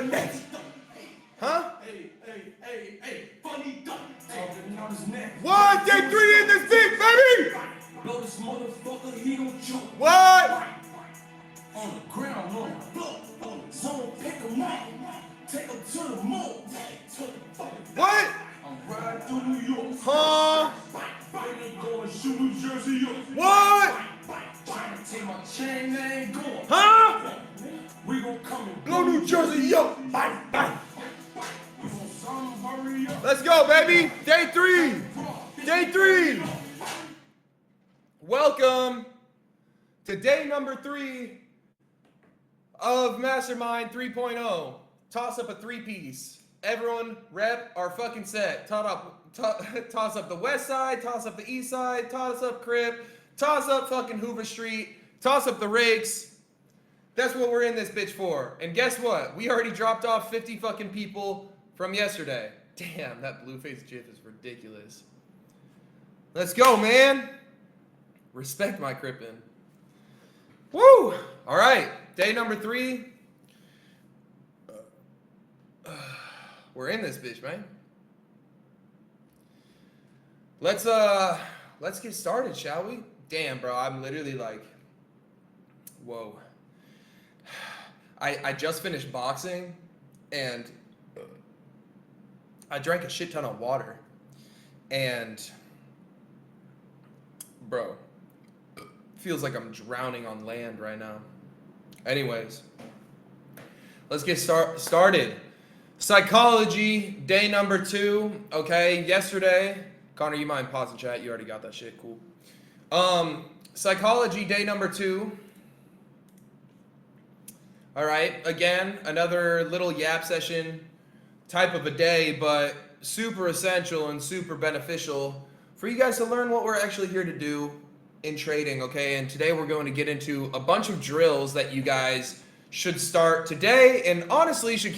next. Huh? Hey, funny duck. What? Day 3 in this beat, baby! Blow this motherfucker, he gon' choke. What? On the ground, on the floor, on the zone, pick him up. Take him to the moon. What? I'm riding through New York. Huh? Finna go and shoot New Jersey up. What? Trying to take my chain, they ain't going. Huh? We gon' come and Blow New Jersey up. Bye, bye. You want some, hurry up. Let's go, baby. Day 3. Day 3. Welcome to day number 3 of Mastermind 3.0. Toss up a 3-piece. Everyone rep our fucking set. Toss up the west side, toss up the east side, toss up Crip, toss up fucking Hoover Street, toss up the rakes. That's what we're in this bitch for. And guess what? We already dropped off 50 fucking people from yesterday. Damn, that Blueface GIF is ridiculous. Let's go, man. Respect my Crippin'. Woo! All right, day number 3. We're in this bitch, man. Let's get started, shall we? Damn, bro, I'm literally like, whoa. I just finished boxing, and I drank a shit ton of water, and bro, feels like I'm drowning on land right now. Anyways, let's get started. Psychology, day number 2. Okay, yesterday, Connor, you mind pausing chat? You already got that shit, cool. Psychology, day number 2. All right, again, another little yap session type of a day, but super essential and super beneficial for you guys to learn what we're actually here to do in trading, okay? And today we're going to get into a bunch of drills that you guys should start today and honestly should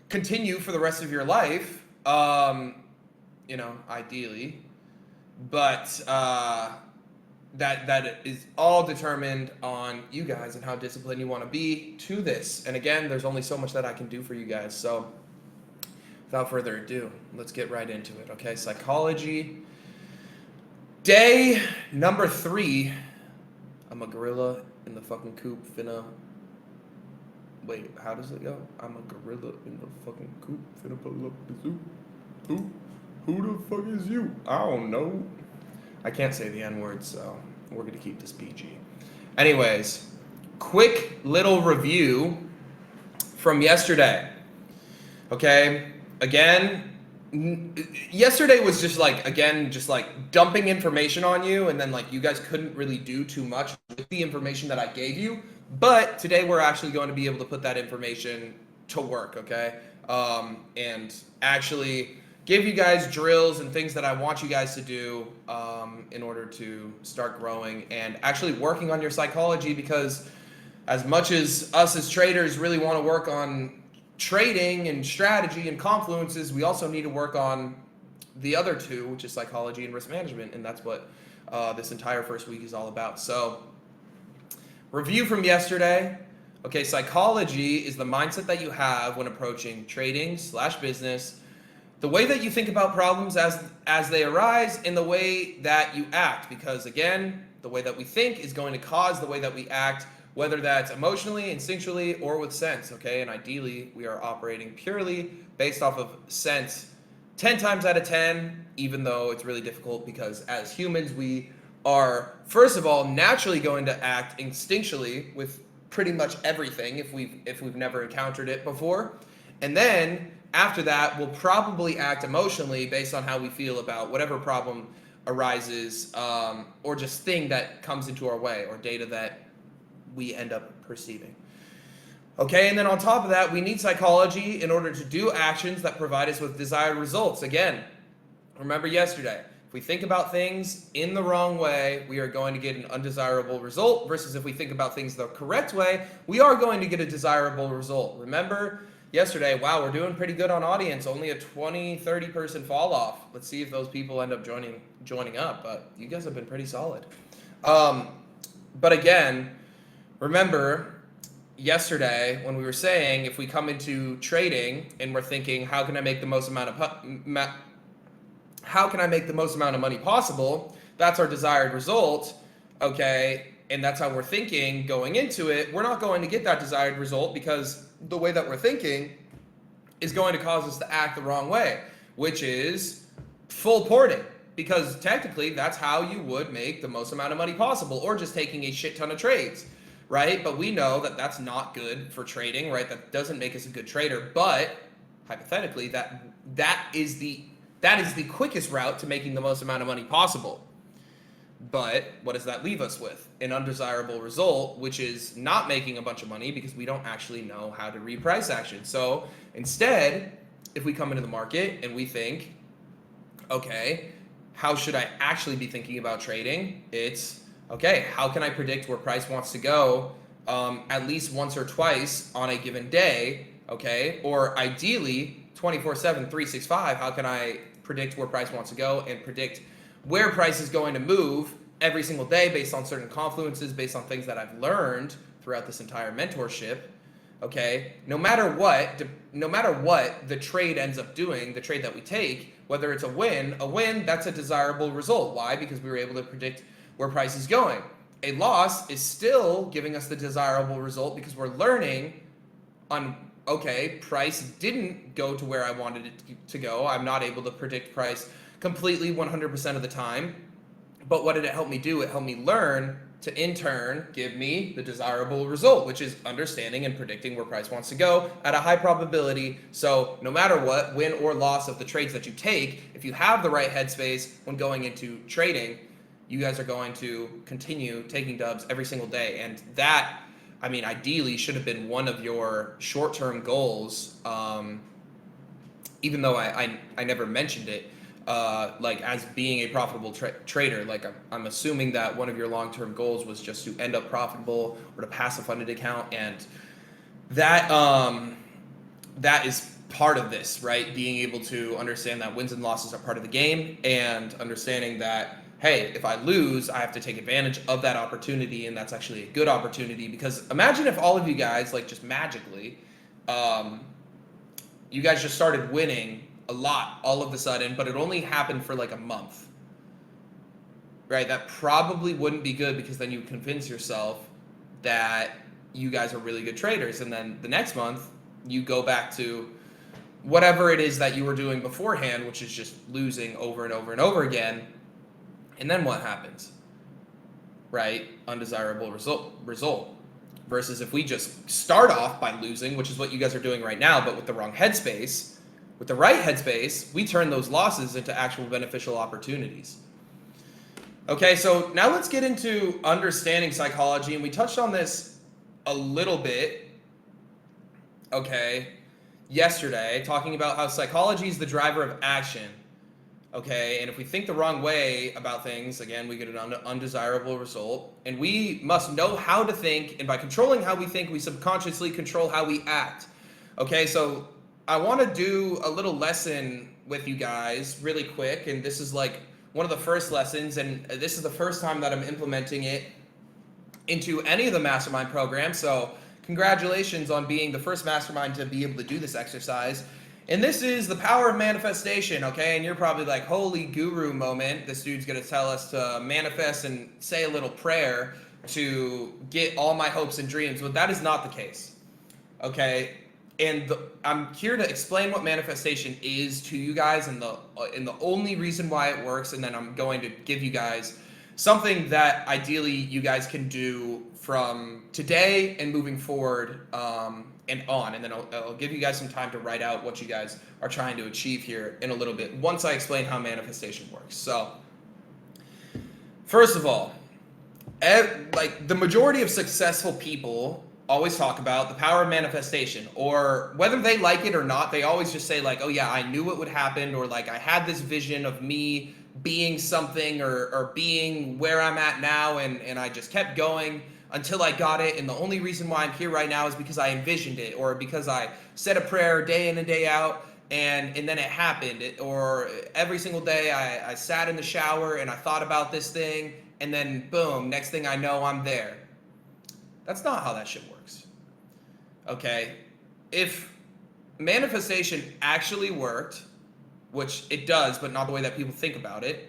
continue for the rest of your life, ideally. But that is all determined on you guys and how disciplined you want to be to this. And again, there's only so much that I can do for you guys. So without further ado, let's get right into it, okay? Psychology. Day number 3. I'm a gorilla in the fucking coop finna. Wait, how does it go? I'm a gorilla in the fucking coop finna pull up the zoo. Who the fuck is you? I don't know. I can't say the N-word, so we're gonna keep this PG. Anyways, quick little review from yesterday. Okay, again, yesterday was just like dumping information on you, and then like you guys couldn't really do too much with the information that I gave you. But today we're actually going to be able to put that information to work, okay? And actually give you guys drills and things that I want you guys to do in order to start growing and actually working on your psychology, because as much as us as traders really want to work on trading and strategy and confluences, we also need to work on the other two, which is psychology and risk management, and that's what this entire first week is all about. So, review from yesterday. Okay, psychology is the mindset that you have when approaching trading/business, the way that you think about problems as they arise, and the way that you act, because again, the way that we think is going to cause the way that we act, whether that's emotionally, instinctually, or with sense, okay? And ideally, we are operating purely based off of sense 10 times out of 10, even though it's really difficult because as humans, we are, first of all, naturally going to act instinctually with pretty much everything if we've never encountered it before. And then after that, we'll probably act emotionally based on how we feel about whatever problem arises, or just thing that comes into our way, or data that we end up perceiving. Okay, and then on top of that, we need psychology in order to do actions that provide us with desired results. Again, remember yesterday, if we think about things in the wrong way, we are going to get an undesirable result, versus if we think about things the correct way, we are going to get a desirable result. Remember yesterday, wow, we're doing pretty good on audience, only a 20-30 person fall off. Let's see if those people end up joining up, but you guys have been pretty solid. But again, remember, yesterday when we were saying if we come into trading and we're thinking how can I make the most amount of money possible, that's our desired result, okay, and that's how we're thinking going into it. We're not going to get that desired result because the way that we're thinking is going to cause us to act the wrong way, which is full porting, because technically that's how you would make the most amount of money possible, or just taking a shit ton of trades, right? But we know that that's not good for trading, right? That doesn't make us a good trader. But hypothetically, that is the quickest route to making the most amount of money possible. But what does that leave us with? An undesirable result, which is not making a bunch of money because we don't actually know how to read price action. So instead, if we come into the market and we think, okay, how should I actually be thinking about trading? It's, okay, how can I predict where price wants to go at least once or twice on a given day, okay? Or ideally, 24/7, 365, how can I predict where price wants to go and predict where price is going to move every single day based on certain confluences, based on things that I've learned throughout this entire mentorship, okay? No matter what the trade ends up doing, the trade that we take, whether it's a win, that's a desirable result. Why? Because we were able to predict where price is going. A loss is still giving us the desirable result because we're learning on, okay, price didn't go to where I wanted it to go. I'm not able to predict price completely 100% of the time. But what did it help me do? It helped me learn to, in turn, give me the desirable result, which is understanding and predicting where price wants to go at a high probability. So no matter what, win or loss of the trades that you take, if you have the right headspace when going into trading, you guys are going to continue taking dubs every single day. And that, I mean, ideally should have been one of your short-term goals, even though I never mentioned it, like as being a profitable trader. Like I'm assuming that one of your long-term goals was just to end up profitable or to pass a funded account, and that that is part of this, right? Being able to understand that wins and losses are part of the game, and understanding that, hey, if I lose, I have to take advantage of that opportunity, and that's actually a good opportunity. Because imagine if all of you guys, like just magically, you guys just started winning a lot all of a sudden, but it only happened for like a month, right? That probably wouldn't be good, because then you convince yourself that you guys are really good traders, and then the next month you go back to whatever it is that you were doing beforehand, which is just losing over and over and over again. And then what happens, right? Undesirable result. Versus if we just start off by losing, which is what you guys are doing right now, but with the wrong headspace. With the right headspace, we turn those losses into actual beneficial opportunities. Okay, so now let's get into understanding psychology, and we touched on this a little bit, okay, yesterday, talking about how psychology is the driver of action, okay, and if we think the wrong way about things, again, we get an undesirable result, and we must know how to think, and by controlling how we think, we subconsciously control how we act, okay, so I want to do a little lesson with you guys really quick, and this is like one of the first lessons, and this is the first time that I'm implementing it into any of the mastermind programs, so congratulations on being the first mastermind to be able to do this exercise. And this is the power of manifestation, okay? And you're probably like, holy guru moment, this dude's gonna tell us to manifest and say a little prayer to get all my hopes and dreams. But that is not the case, okay? And I'm here to explain what manifestation is to you guys, and the only reason why it works, and then I'm going to give you guys something that ideally you guys can do from today and moving forward and on. And then I'll give you guys some time to write out what you guys are trying to achieve here in a little bit once I explain how manifestation works. So first of all, like the majority of successful people always talk about the power of manifestation, or whether they like it or not, they always just say like, oh yeah, I knew it would happen, or like I had this vision of me being something or being where I'm at now, and I just kept going until I got it, and the only reason why I'm here right now is because I envisioned it, or because I said a prayer day in and day out, and then it happened, or every single day I sat in the shower and I thought about this thing, and then boom, next thing I know, I'm there. That's not how that shit works. okay, if manifestation actually worked, which it does, but not the way that people think about it,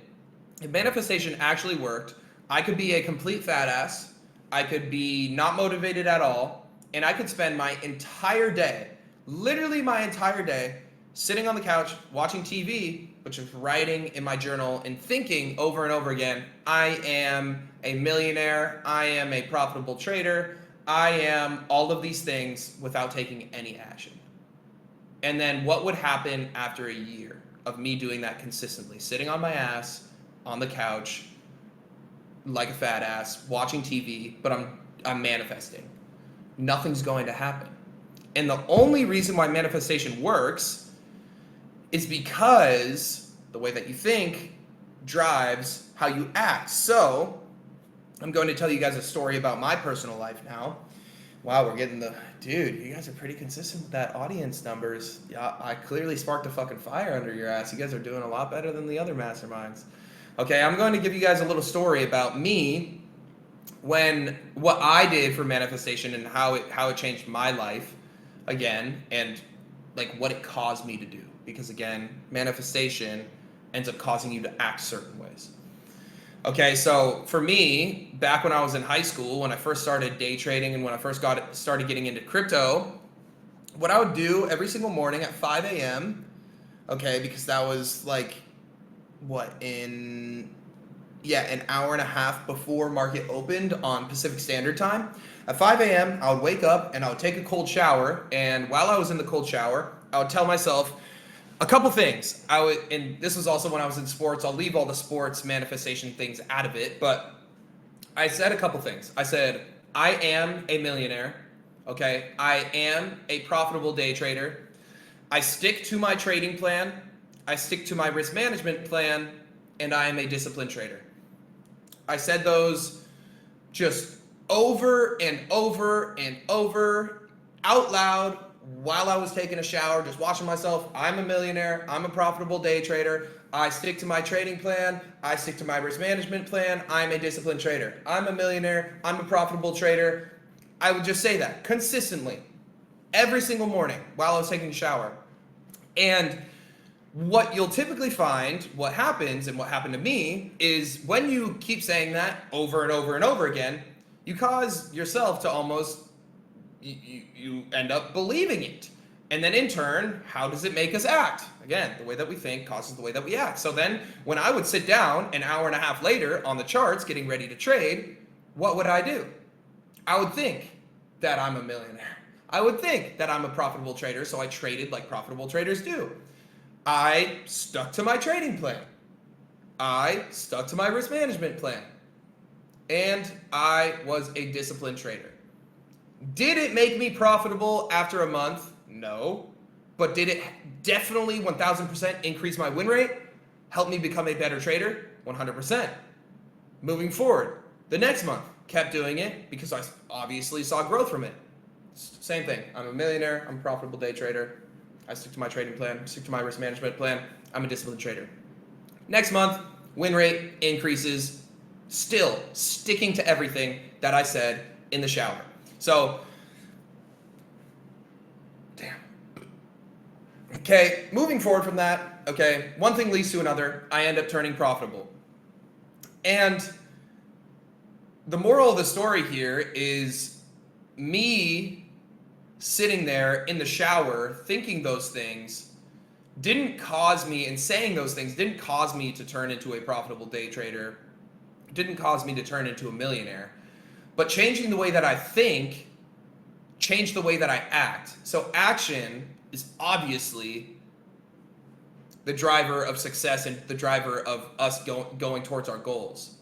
if manifestation actually worked, I could be a complete fat ass, I could be not motivated at all, and I could spend my entire day, literally my entire day, sitting on the couch watching TV, but just writing in my journal and thinking over and over again, I am a millionaire, I am a profitable trader, I am all of these things without taking any action. And then what would happen after a year of me doing that consistently, sitting on my ass on the couch like a fat ass, watching TV, but I'm manifesting. Nothing's going to happen. And the only reason why manifestation works is because the way that you think drives how you act. So, I'm going to tell you guys a story about my personal life now. Wow, we're getting dude, you guys are pretty consistent with that audience numbers. Yeah, I clearly sparked a fucking fire under your ass. You guys are doing a lot better than the other masterminds. Okay, I'm going to give you guys a little story about me, what I did for manifestation and how it changed my life again, and like what it caused me to do. Because again, manifestation ends up causing you to act certain ways. Okay, so for me, back when I was in high school, when I first started day trading and when I first started getting into crypto, what I would do every single morning at 5 a.m., okay, because that was like, an hour and a half before market opened on Pacific Standard Time. At 5 a.m., I would wake up and I would take a cold shower, and while I was in the cold shower, I would tell myself a couple things. And this was also when I was in sports. I'll leave all the sports manifestation things out of it, but I said a couple things. I said, I am a millionaire. Okay. I am a profitable day trader. I stick to my trading plan. I stick to my risk management plan, and I am a disciplined trader. I said those just over and over and over out loud while I was taking a shower, just watching myself. I'm a millionaire. I'm a profitable day trader. I stick to my trading plan. I stick to my risk management plan. I'm a disciplined trader. I'm a millionaire. I'm a profitable trader. I would just say that consistently every single morning while I was taking a shower. And what you'll typically find, what happens, and what happened to me, is when you keep saying that over and over and over again, you cause yourself to almost, you end up believing it. And then in turn, how does it make us act? Again, the way that we think causes the way that we act. So then when I would sit down an hour and a half later on the charts getting ready to trade, what would I do? I would think that I'm a millionaire. I would think that I'm a profitable trader, so I traded like profitable traders do. I stuck to my trading plan. I stuck to my risk management plan. And I was a disciplined trader. Did it make me profitable after a month? No. But did it definitely 1000% increase my win rate? Help me become a better trader? 100%. Moving forward, the next month, kept doing it because I obviously saw growth from it. Same thing. I'm a millionaire. I'm a profitable day trader. I stick to my trading plan, stick to my risk management plan. I'm a disciplined trader. Next month, win rate increases, still sticking to everything that I said in the shower. So, damn. Okay, moving forward from that, okay, one thing leads to another. I end up turning profitable. And the moral of the story here is me sitting there in the shower thinking those things didn't cause me, and saying those things didn't cause me to turn into a profitable day trader, didn't cause me to turn into a millionaire. But changing the way that I think changed the way that I act. So action is obviously the driver of success and the driver of us going towards our goals.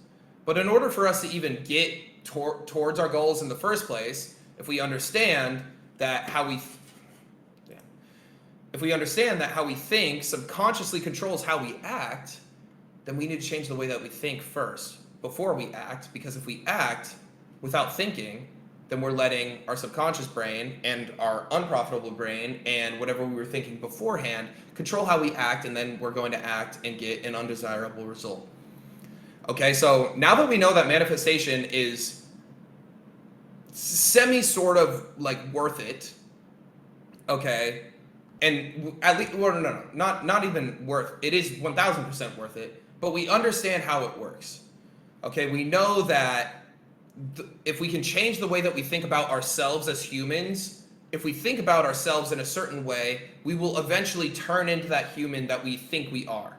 But in order for us to even get towards our goals in the first place, if we understand that how we think subconsciously controls how we act, then we need to change the way that we think first before we act. Because if we act without thinking, then we're letting our subconscious brain and our unprofitable brain and whatever we were thinking beforehand control how we act, and then we're going to act and get an undesirable result. Okay, so now that we know that manifestation is sort of like worth it, okay, and at least, well, no, not even worth. It is 1000% worth it, but we understand how it works. Okay, we know that if we can change the way that we think about ourselves as humans, if we think about ourselves in a certain way, we will eventually turn into that human that we think we are.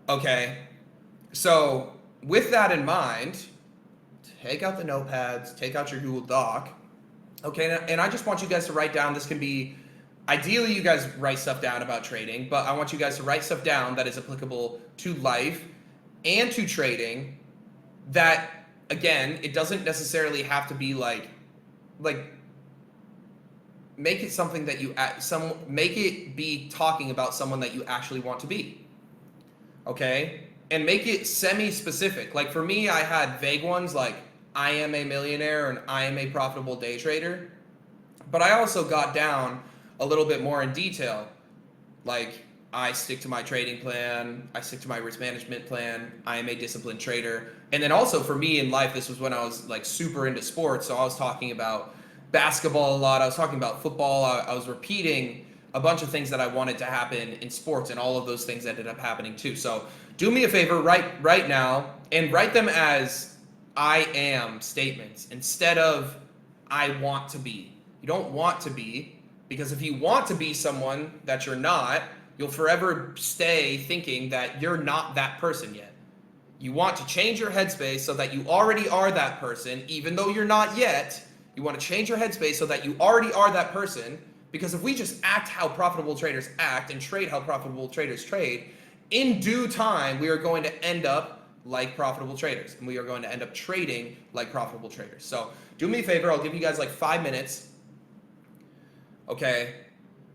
Okay, so with that in mind, take out the notepads, take out your Google Doc. Okay, and I just want you guys to write down. This can be, ideally, you guys write stuff down about trading, but I want you guys to write stuff down that is applicable to life and to trading. That, again, it doesn't necessarily have to be like make it something that make it be talking about someone that you actually want to be. Okay, and make it semi-specific. Like for me, I had vague ones like I am a millionaire and I am a profitable day trader, but I also got down a little bit more in detail. Like I stick to my trading plan, I stick to my risk management plan, I am a disciplined trader. And then also for me in life, this was when I was like super into sports, so I was talking about basketball a lot, I was talking about football, I was repeating a bunch of things that I wanted to happen in sports, and all of those things ended up happening too. So do me a favor right now and write them as I am statements instead of I want to be. You don't want to be, because if you want to be someone that you're not, you'll forever stay thinking that you're not that person yet. You want to change your headspace so that you already are that person, even though you're not yet. You want to change your headspace so that you already are that person, because if we just act how profitable traders act and trade how profitable traders trade, in due time, we are going to end up like profitable traders, and we are going to end up trading like profitable traders. So do me a favor, I'll give you guys like 5 minutes. Okay,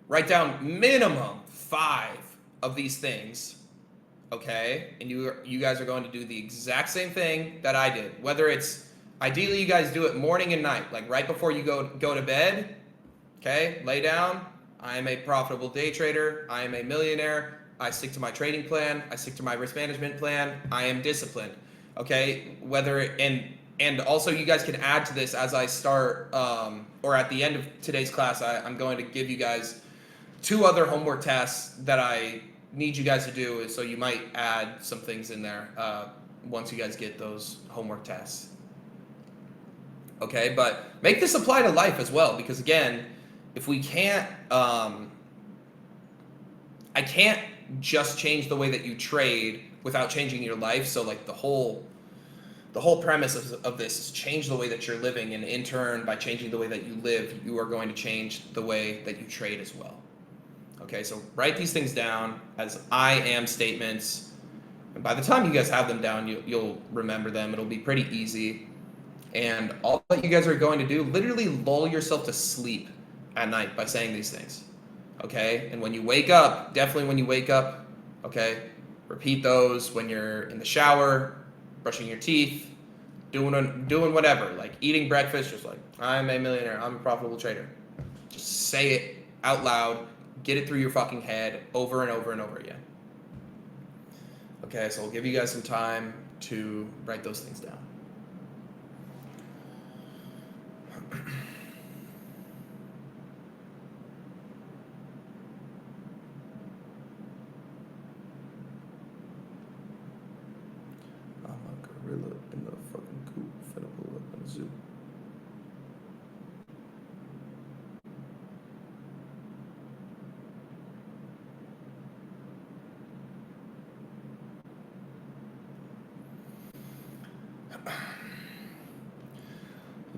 write down minimum 5 of these things. Okay, and you guys are going to do the exact same thing that I did. Whether it's, ideally you guys do it morning and night, like right before you go to bed. Okay, lay down. I am a profitable day trader. I am a millionaire. I stick to my trading plan. I stick to my risk management plan. I am disciplined. Okay, and also you guys can add to this as I start, or at the end of today's class, I'm going to give you guys 2 other homework tasks that I need you guys to do. So you might add some things in there once you guys get those homework tasks. Okay, but make this apply to life as well, because again, if we can't, I can't just change the way that you trade without changing your life. So like the whole premise of this is change the way that you're living, and in turn, by changing the way that you live, you are going to change the way that you trade as well. Okay, so write these things down as I am statements, and by the time you guys have them down, you'll remember them. It'll be pretty easy, and all that you guys are going to do, literally lull yourself to sleep at night by saying these things. Okay, and when you wake up, definitely when you wake up, okay, repeat those when you're in the shower, brushing your teeth, doing whatever, like eating breakfast, just like, I'm a millionaire, I'm a profitable trader. Just say it out loud, get it through your fucking head over and over and over again. Okay, so I'll give you guys some time to write those things down. Gorilla in the fucking coop, finna pull up in the zoo.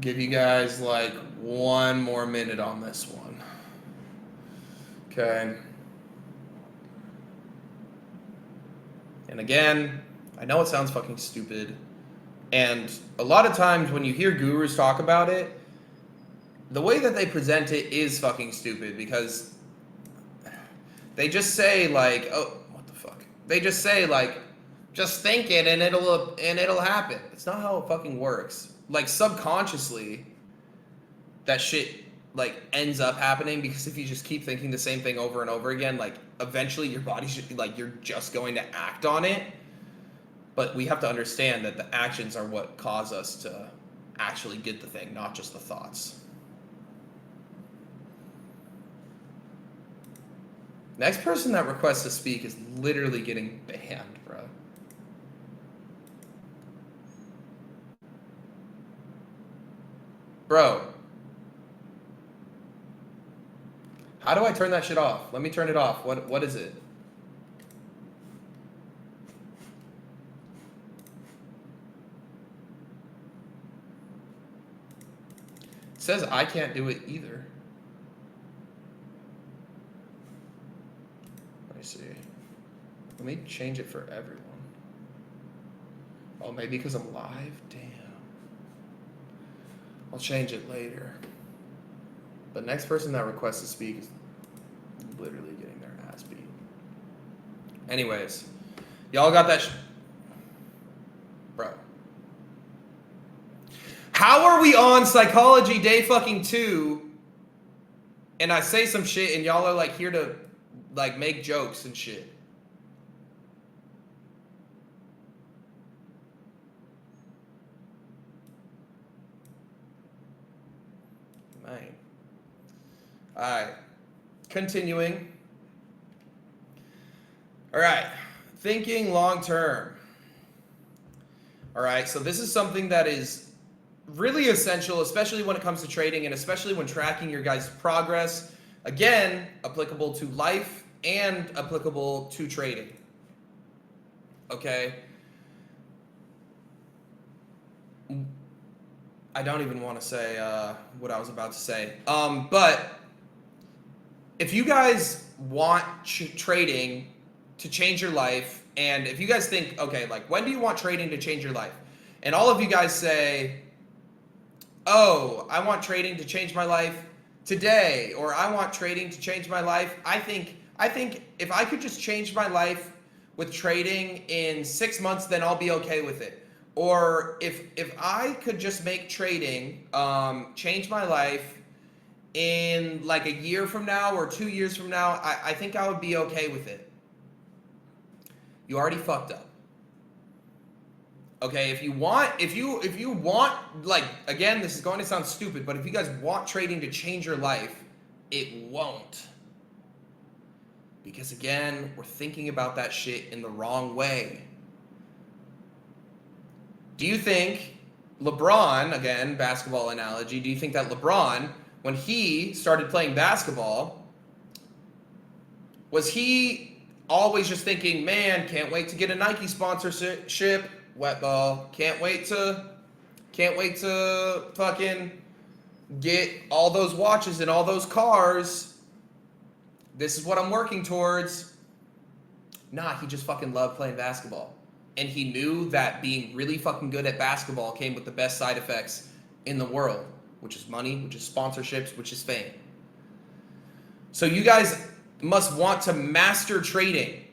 Give you guys like 1 more minute on this one. Okay. And again, I know it sounds fucking stupid, and a lot of times when you hear gurus talk about it, the way that they present it is fucking stupid, because they just say like, oh, what the fuck? They just say like, just think it and it'll happen. It's not how it fucking works. Like subconsciously, that shit like ends up happening, because if you just keep thinking the same thing over and over again, like eventually your body should, like, you're just going to act on it. But we have to understand that the actions are what cause us to actually get the thing, not just the thoughts. Next person that requests to speak is literally getting banned, bro. Bro. How do I turn that shit off? Let me turn it off. What is it? It says I can't do it either. Let me see. Let me change it for everyone. Oh, maybe because I'm live? Damn. I'll change it later. The next person that requests to speak is literally getting their ass beat. Anyways, y'all got that bro. How are we on psychology day fucking 2 and I say some shit and y'all are like here to like make jokes and shit? Man. Alright. Continuing. Alright. Thinking long term. Alright, so this is something that is really essential, especially when it comes to trading and especially when tracking your guys' progress. Again, applicable to life and applicable to trading. Okay? I don't even want to say what I was about to say. But if you guys want trading to change your life, and if you guys think, okay, like when do you want trading to change your life? And all of you guys say, oh, I want trading to change my life today, or I want trading to change my life. I think if I could just change my life with trading in 6 months, then I'll be okay with it. Or if I could just make trading change my life in like a year from now or 2 years from now, I think I would be okay with it. You already fucked up. Okay, if you want, like, again, this is going to sound stupid, but if you guys want trading to change your life, it won't. Because again, we're thinking about that shit in the wrong way. Do you think LeBron, again, basketball analogy, do you think that LeBron, when he started playing basketball, was he always just thinking, man, can't wait to get a Nike sponsorship, wet ball, can't wait to fucking get all those watches and all those cars. This is what I'm working towards. Nah, he just fucking loved playing basketball. And he knew that being really fucking good at basketball came with the best side effects in the world, which is money, which is sponsorships, which is fame. So you guys must want to master trading.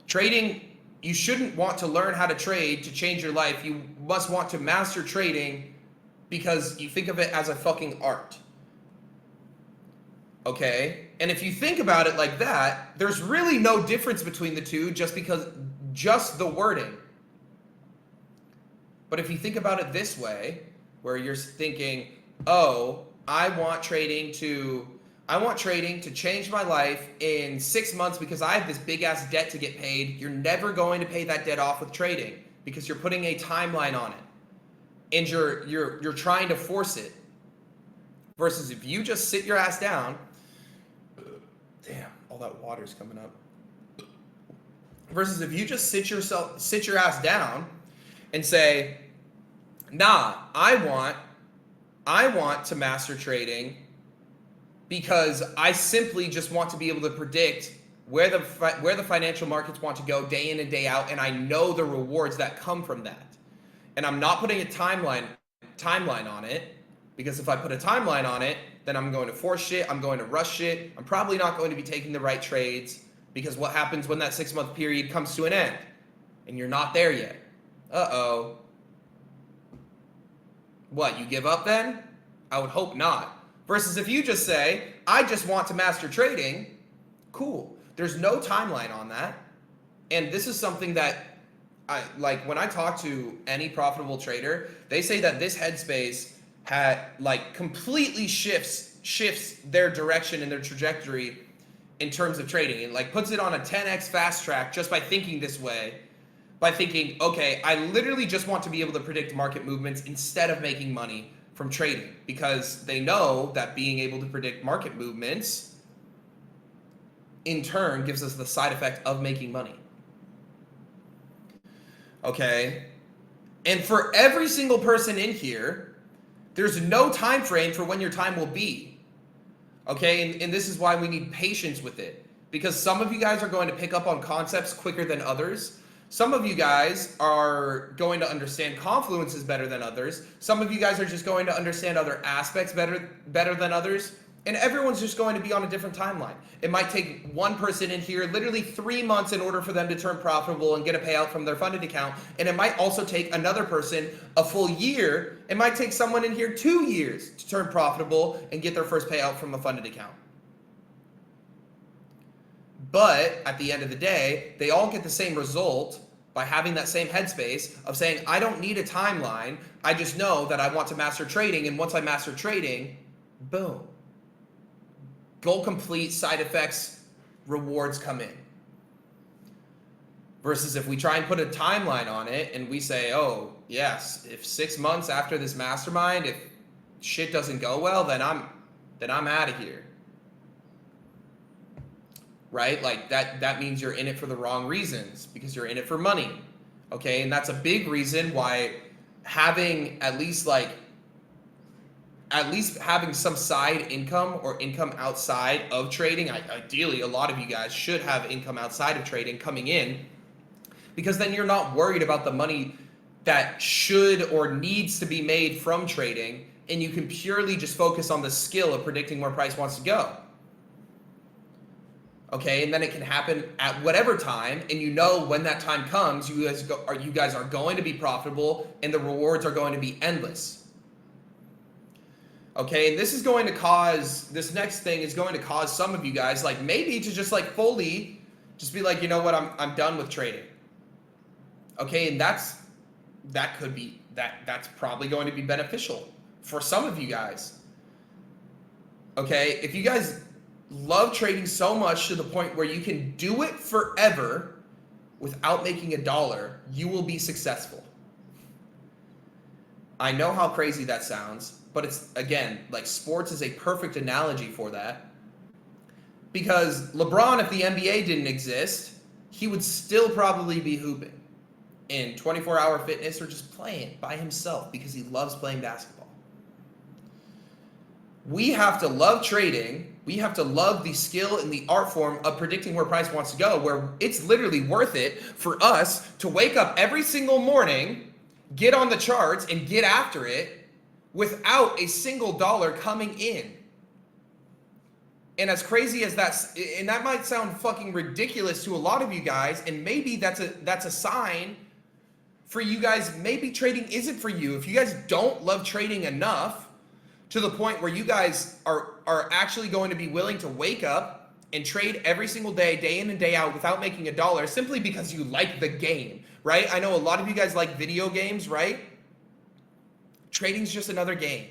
Trading, you shouldn't want to learn how to trade to change your life. You must want to master trading because you think of it as a fucking art. Okay? And if you think about it like that, there's really no difference between the two just the wording. But if you think about it this way, where you're thinking, oh, I want trading to change my life in 6 months because I have this big ass debt to get paid. You're never going to pay that debt off with trading because you're putting a timeline on it. And you're trying to force it. Versus if you just sit your ass down, damn, all that water's coming up. Versus if you just sit your ass down and say, nah, I want to master trading because I simply just want to be able to predict where the financial markets want to go day in and day out, and I know the rewards that come from that. And I'm not putting a timeline on it, because if I put a timeline on it, then I'm going to force shit, I'm going to rush shit, I'm probably not going to be taking the right trades, because what happens when that 6 month period comes to an end and you're not there yet? Uh-oh. What, you give up then? I would hope not. Versus if you just say, I just want to master trading, cool. There's no timeline on that. And this is something that when I talk to any profitable trader, they say that this headspace completely shifts their direction and their trajectory in terms of trading. It like puts it on a 10x fast track just by thinking this way, by thinking, okay, I literally just want to be able to predict market movements instead of making money from trading, because they know that being able to predict market movements in turn gives us the side effect of making money. Okay? And for every single person in here, there's no time frame for when your time will be. Okay? And this is why we need patience with it. Because some of you guys are going to pick up on concepts quicker than others. Some of you guys are going to understand confluences better than others. Some of you guys are just going to understand other aspects better than others. And everyone's just going to be on a different timeline. It might take one person in here literally 3 months in order for them to turn profitable and get a payout from their funded account. And it might also take another person a full year. It might take someone in here 2 years to turn profitable and get their first payout from a funded account. But at the end of the day, they all get the same result by having that same headspace of saying, I don't need a timeline. I just know that I want to master trading. And once I master trading, boom. Goal complete, side effects, rewards come in. Versus if we try and put a timeline on it and we say, oh, yes, if 6 months after this mastermind, if shit doesn't go well, then I'm out of here. Right? Like that means you're in it for the wrong reasons, because you're in it for money. Okay? And that's a big reason why having at least having some side income or income outside of trading, ideally a lot of you guys should have income outside of trading coming in, because then you're not worried about the money that should or needs to be made from trading, and you can purely just focus on the skill of predicting where price wants to go. Okay, and then it can happen at whatever time, and you know when that time comes, you guys are going to be profitable, and the rewards are going to be endless. Okay, and this next thing is going to cause some of you guys, like, maybe to just like fully just be like, you know what, I'm done with trading. Okay, and that's probably going to be beneficial for some of you guys. Okay, if you guys love trading so much to the point where you can do it forever without making $1, you will be successful. I know how crazy that sounds, but it's, again, like, sports is a perfect analogy for that. Because LeBron, if the NBA didn't exist, he would still probably be hooping in 24-hour fitness or just playing by himself because he loves playing basketball. We have to love trading. We have to love the skill and the art form of predicting where price wants to go, where it's literally worth it for us to wake up every single morning, get on the charts, and get after it without a single dollar coming in. And as crazy as and that might sound fucking ridiculous to a lot of you guys, and maybe that's a sign for you guys. Maybe trading isn't for you. If you guys don't love trading enough to the point where you guys are actually going to be willing to wake up and trade every single day, day in and day out, without making $1, simply because you like the game, right? I know a lot of you guys like video games, right? Trading's just another game.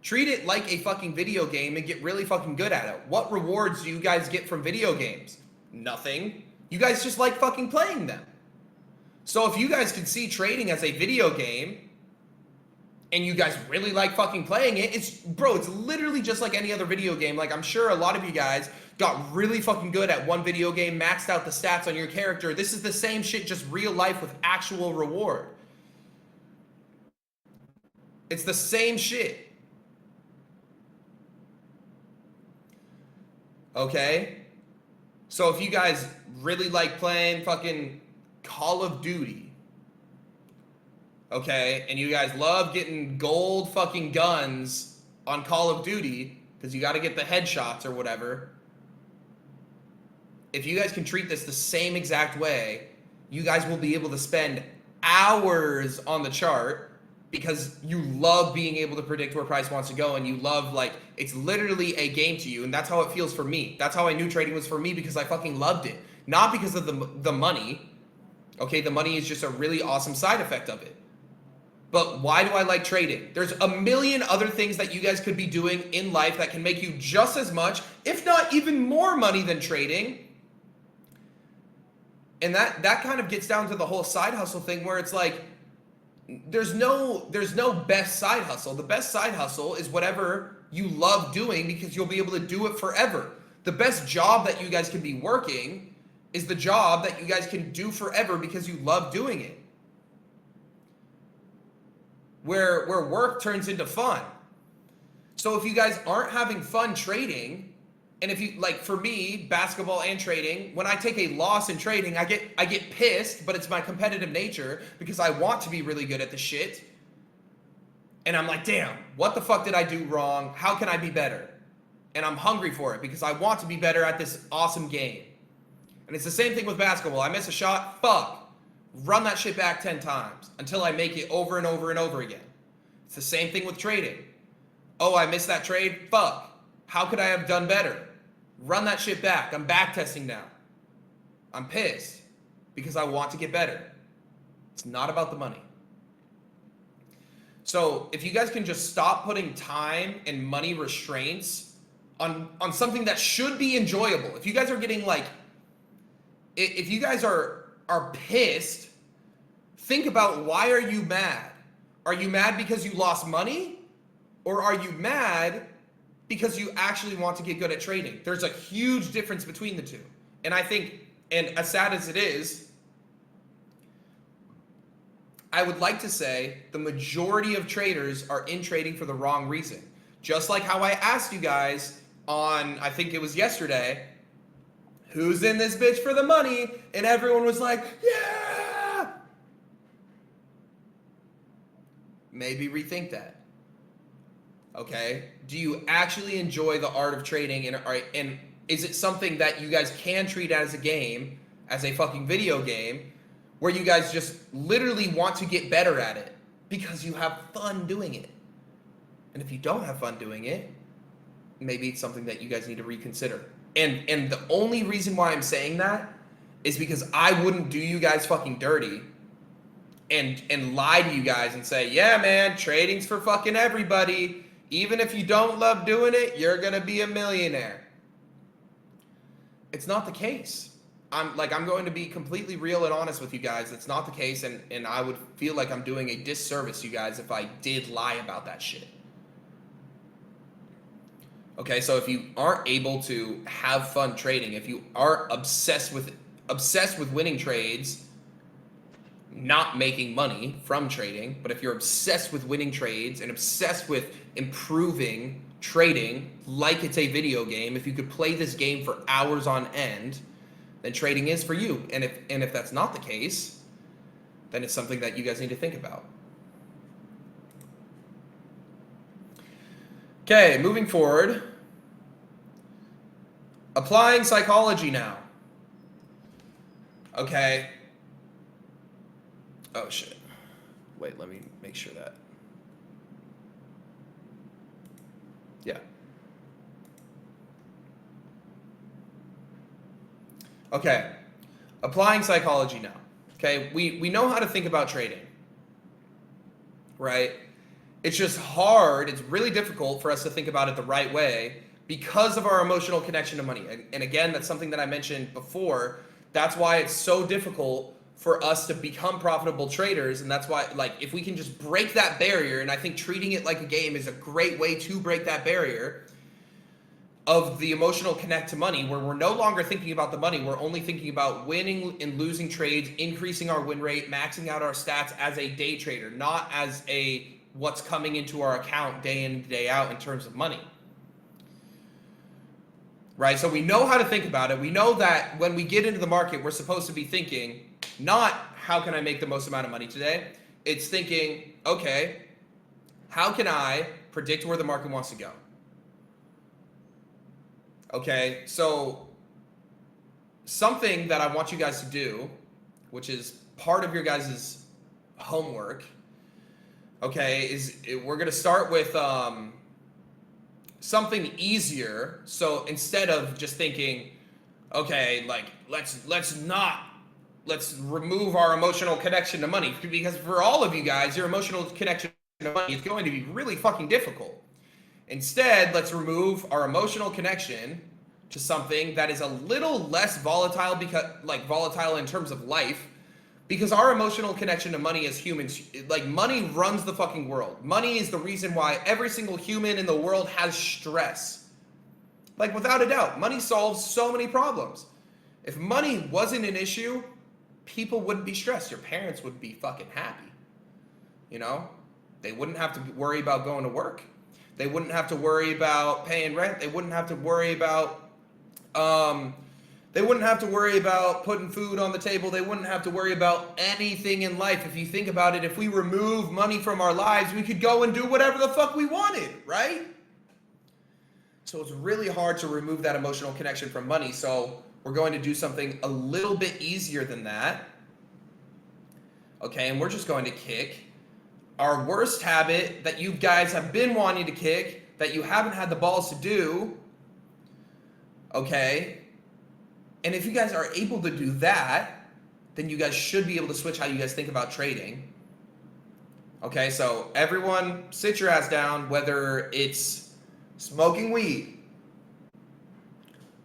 Treat it like a fucking video game and get really fucking good at it. What rewards do you guys get from video games? Nothing. You guys just like fucking playing them. So if you guys can see trading as a video game, and you guys really like fucking playing it, it's literally just like any other video game. Like, I'm sure a lot of you guys got really fucking good at one video game, maxed out the stats on your character. This is the same shit, just real life with actual reward. It's the same shit. Okay? So if you guys really like playing fucking Call of Duty, okay, and you guys love getting gold fucking guns on Call of Duty because you got to get the headshots or whatever, if you guys can treat this the same exact way, you guys will be able to spend hours on the chart because you love being able to predict where price wants to go, and you love, like, it's literally a game to you, and that's how it feels for me. That's how I knew trading was for me, because I fucking loved it. Not because of the money. Okay, the money is just a really awesome side effect of it. But why do I like trading? There's a million other things that you guys could be doing in life that can make you just as much, if not even more money than trading. And that kind of gets down to the whole side hustle thing where it's like, there's no best side hustle. The best side hustle is whatever you love doing because you'll be able to do it forever. The best job that you guys can be working is the job that you guys can do forever because you love doing it. Where work turns into fun. So if you guys aren't having fun trading, and if you, like for me, basketball and trading, when I take a loss in trading, I get pissed, but it's my competitive nature because I want to be really good at the shit. And I'm like, damn, what the fuck did I do wrong? How can I be better? And I'm hungry for it because I want to be better at this awesome game. And it's the same thing with basketball. I miss a shot, fuck. Run that shit back 10 times until I make it over and over and over again. It's the same thing with trading. Oh, I missed that trade? Fuck. How could I have done better? Run that shit back. I'm back testing now. I'm pissed because I want to get better. It's not about the money. So if you guys can just stop putting time and money restraints on something that should be enjoyable. If you guys are getting like, if you guys are pissed, think about why are you mad? Are you mad because you lost money? Or are you mad because you actually want to get good at trading? There's a huge difference between the two. And I think, and as sad as it is, I would like to say the majority of traders are in trading for the wrong reason. Just like how I asked you guys on, I think it was yesterday, who's in this bitch for the money? And everyone was like, yeah! Maybe rethink that. Okay? Do you actually enjoy the art of trading? And is it something that you guys can treat as a game, as a fucking video game, where you guys just literally want to get better at it because you have fun doing it? And if you don't have fun doing it, maybe it's something that you guys need to reconsider. And the only reason why I'm saying that is because I wouldn't do you guys fucking dirty and lie to you guys and say, yeah, man, trading's for fucking everybody. Even if you don't love doing it, you're gonna be a millionaire. It's not the case. I'm going to be completely real and honest with you guys. It's not the case, and I would feel like I'm doing a disservice to you guys if I did lie about that shit. Okay, so if you aren't able to have fun trading, if you are obsessed with winning trades, not making money from trading, but if you're obsessed with winning trades and obsessed with improving trading like it's a video game, if you could play this game for hours on end, then trading is for you. And if that's not the case, then it's something that you guys need to think about. Okay, moving forward. Applying psychology now. Okay. Oh shit. Wait, let me make sure that. Yeah. Okay. Applying psychology now. Okay, we know how to think about trading. Right? It's just hard, it's really difficult for us to think about it the right way because of our emotional connection to money. And again, that's something that I mentioned before. That's why it's so difficult for us to become profitable traders. And that's why, like, if we can just break that barrier, and I think treating it like a game is a great way to break that barrier of the emotional connect to money, where we're no longer thinking about the money. We're only thinking about winning and losing trades, increasing our win rate, maxing out our stats as a day trader, not as a what's coming into our account day in, day out in terms of money. Right? So we know how to think about it. We know that when we get into the market, we're supposed to be thinking, not how can I make the most amount of money today? It's thinking, okay, how can I predict where the market wants to go? Okay, so something that I want you guys to do, which is part of your guys' homework, okay, is we're going to start with something easier. So instead of just thinking, okay, like let's let's remove our emotional connection to money, because for all of you guys, your emotional connection to money is going to be really fucking difficult. Instead, let's remove our emotional connection to something that is a little less volatile, because like volatile in terms of life, because our emotional connection to money as humans, like money runs the fucking world. Money is the reason why every single human in the world has stress. Like without a doubt, money solves so many problems. If money wasn't an issue, people wouldn't be stressed. Your parents would be fucking happy. You know? They wouldn't have to worry about going to work. They wouldn't have to worry about paying rent. They wouldn't have to worry about putting food on the table. They wouldn't have to worry about anything in life. If you think about it, if we remove money from our lives, we could go and do whatever the fuck we wanted, right? So it's really hard to remove that emotional connection from money. So we're going to do something a little bit easier than that. Okay, and we're just going to kick our worst habit that you guys have been wanting to kick, that you haven't had the balls to do. Okay? And if you guys are able to do that, then you guys should be able to switch how you guys think about trading. Okay, so everyone sit your ass down, whether it's smoking weed.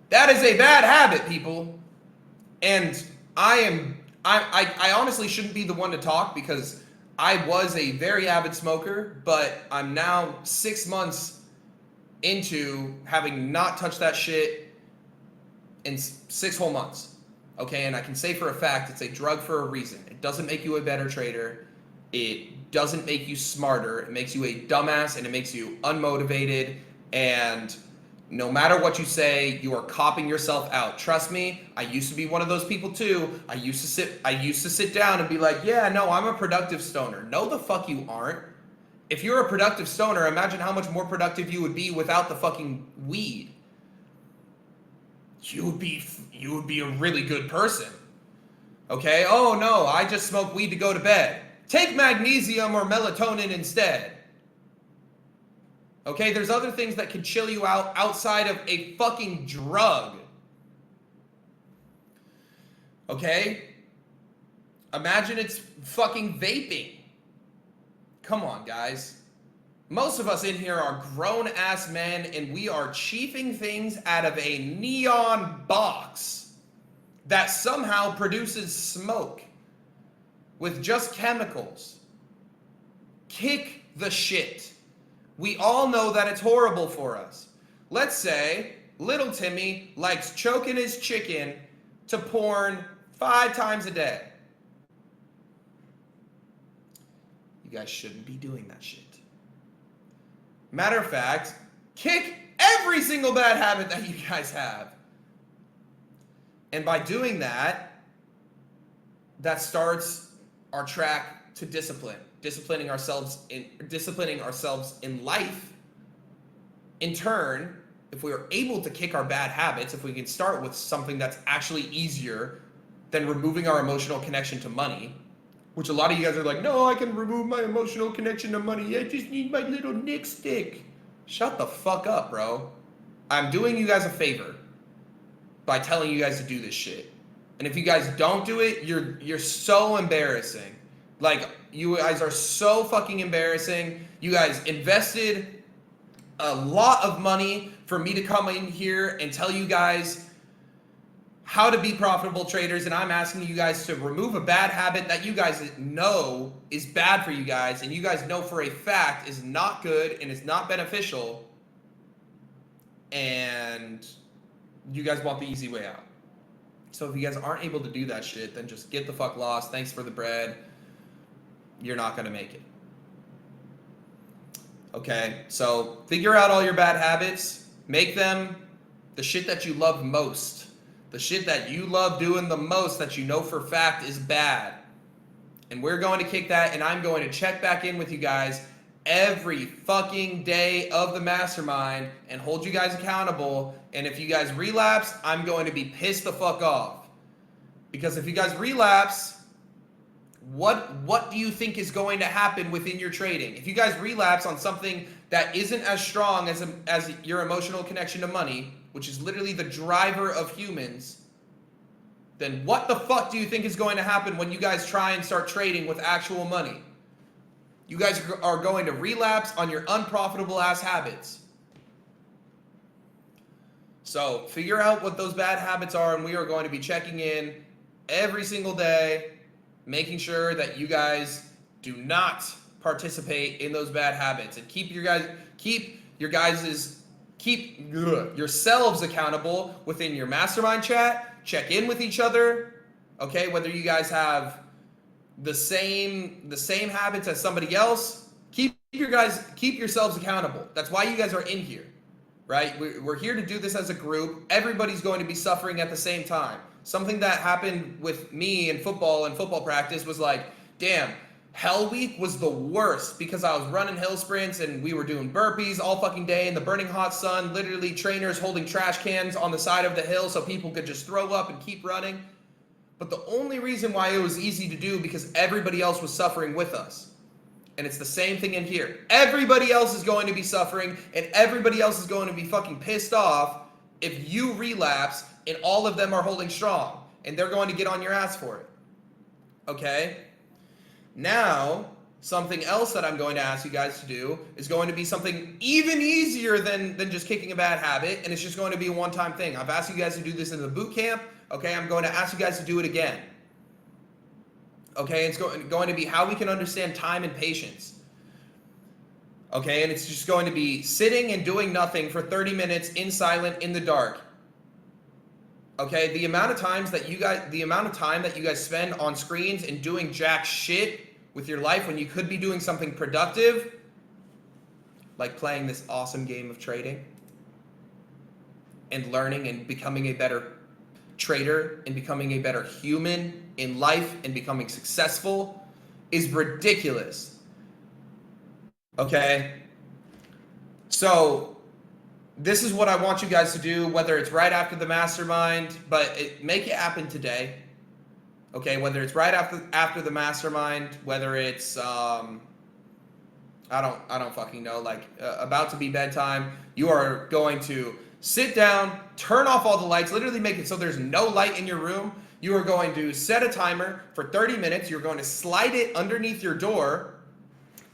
That is a bad habit, people. And I honestly shouldn't be the one to talk, because I was a very avid smoker, but I'm now 6 months into having not touched that shit in 6 whole months. Okay, and I can say for a fact it's a drug for a reason. It doesn't make you a better trader. It doesn't make you smarter. It makes you a dumbass, and it makes you unmotivated, and no matter what you say, you are copping yourself out. Trust me, I used to be one of those people too. I used to sit down and be like, yeah, no, I'm a productive stoner. No, the fuck you aren't. If you're a productive stoner, imagine how much more productive you would be without the fucking weed. You would be a really good person. Okay? Oh no, I just smoke weed to go to bed. Take magnesium or melatonin instead. Okay, there's other things that can chill you out outside of a fucking drug. Okay? Imagine it's fucking vaping. Come on, guys. Most of us in here are grown-ass men, and we are chiefing things out of a neon box that somehow produces smoke with just chemicals. Kick the shit. We all know that it's horrible for us. Let's say little Timmy likes choking his chicken to porn 5 times a day. You guys shouldn't be doing that shit. Matter of fact, kick every single bad habit that you guys have. And by doing that, that starts our track to discipline. Disciplining ourselves in life. In turn, if we are able to kick our bad habits, if we can start with something that's actually easier than removing our emotional connection to money, which a lot of you guys are like, no, I can remove my emotional connection to money. I just need my little Nick stick. Shut the fuck up, bro. I'm doing you guys a favor by telling you guys to do this shit. And if you guys don't do it, you're so embarrassing. Like, you guys are so fucking embarrassing. You guys invested a lot of money for me to come in here and tell you guys how to be profitable traders, and I'm asking you guys to remove a bad habit that you guys know is bad for you guys, and you guys know for a fact is not good and is not beneficial, and you guys want the easy way out. So if you guys aren't able to do that shit, then just get the fuck lost. Thanks for the bread. You're not going to make it. Okay, so figure out all your bad habits. Make them the shit that you love most. The shit that you love doing the most that you know for a fact is bad. And we're going to kick that, and I'm going to check back in with you guys every fucking day of the mastermind and hold you guys accountable. And if you guys relapse, I'm going to be pissed the fuck off. Because if you guys relapse, what do you think is going to happen within your trading? If you guys relapse on something that isn't as strong as your emotional connection to money, which is literally the driver of humans, then what the fuck do you think is going to happen when you guys try and start trading with actual money? You guys are going to relapse on your unprofitable ass habits. So figure out what those bad habits are, and we are going to be checking in every single day, making sure that you guys do not participate in those bad habits, and keep yourselves accountable within your mastermind chat. Check in with each other, okay? Whether you guys have the same habits as somebody else, keep yourselves accountable. That's why you guys are in here. Right? We're here to do this as a group. Everybody's going to be suffering at the same time. Something that happened with me in football and football practice was like, damn, Hell Week was the worst because I was running hill sprints and we were doing burpees all fucking day in the burning hot sun, literally trainers holding trash cans on the side of the hill so people could just throw up and keep running. But the only reason why it was easy to do because everybody else was suffering with us. And it's the same thing in here. Everybody else is going to be suffering, and everybody else is going to be fucking pissed off if you relapse and all of them are holding strong. And they're going to get on your ass for it. Okay? Now, something else that I'm going to ask you guys to do is going to be something even easier than just kicking a bad habit, and it's just going to be a one-time thing. I've asked you guys to do this in the boot camp. Okay? I'm going to ask you guys to do it again. Okay, it's going to be how we can understand time and patience. Okay, and it's just going to be sitting and doing nothing for 30 minutes in silent in the dark. Okay, the amount of time that you guys spend on screens and doing jack shit with your life when you could be doing something productive, like playing this awesome game of trading and learning and becoming a better trader and becoming a better human in life and becoming successful, is ridiculous. Okay? So this is what I want you guys to do, whether it's right after the mastermind, but make it happen today. Okay, whether it's right after the mastermind, whether it's I don't fucking know, like about to be bedtime, you are going to sit down, turn off all the lights, literally make it so there's no light in your room. You are going to set a timer for 30 minutes. You're going to slide it underneath your door,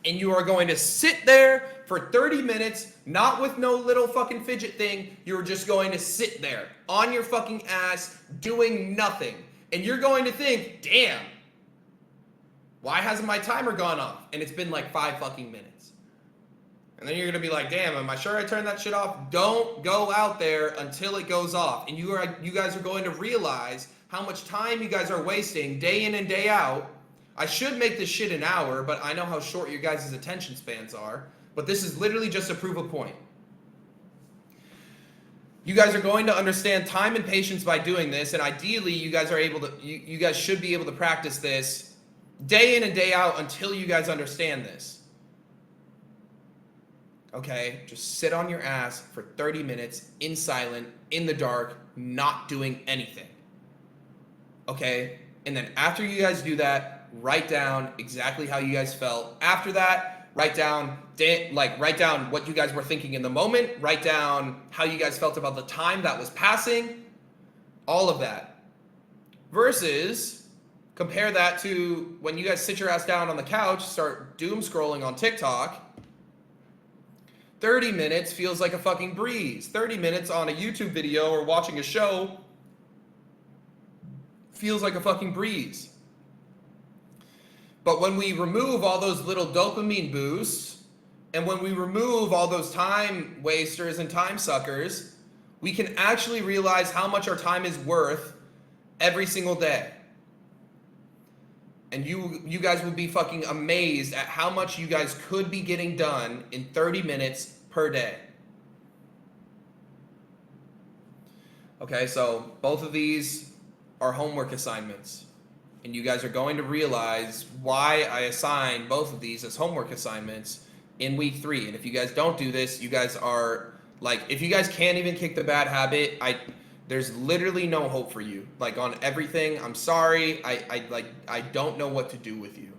and you are going to sit there for 30 minutes, not with no little fucking fidget thing. You're just going to sit there on your fucking ass doing nothing. And you're going to think, damn, why hasn't my timer gone off? And it's been like 5 fucking minutes. And then you're going to be like, damn, am I sure I turned that shit off? Don't go out there until it goes off. And you guys are going to realize how much time you guys are wasting day in and day out. I should make this shit an hour, but I know how short your guys' attention spans are. But this is literally just to prove a point. You guys are going to understand time and patience by doing this, and ideally you guys are able to you guys should be able to practice this day in and day out until you guys understand this. Okay, just sit on your ass for 30 minutes in silent, in the dark, not doing anything. Okay, and then after you guys do that, write down exactly how you guys felt. After that, write down what you guys were thinking in the moment. Write down how you guys felt about the time that was passing. All of that. Versus, compare that to when you guys sit your ass down on the couch, start doom scrolling on TikTok. 30 minutes feels like a fucking breeze. 30 minutes on a YouTube video or watching a show feels like a fucking breeze. But when we remove all those little dopamine boosts, and when we remove all those time wasters and time suckers, we can actually realize how much our time is worth every single day. And you guys would be fucking amazed at how much you guys could be getting done in 30 minutes per day. Okay, so both of these are homework assignments. And you guys are going to realize why I assign both of these as homework assignments in week 3. And if you guys don't do this, you guys are like, if you guys can't even kick the bad habit, there's literally no hope for you. Like on everything, I'm sorry. I don't know what to do with you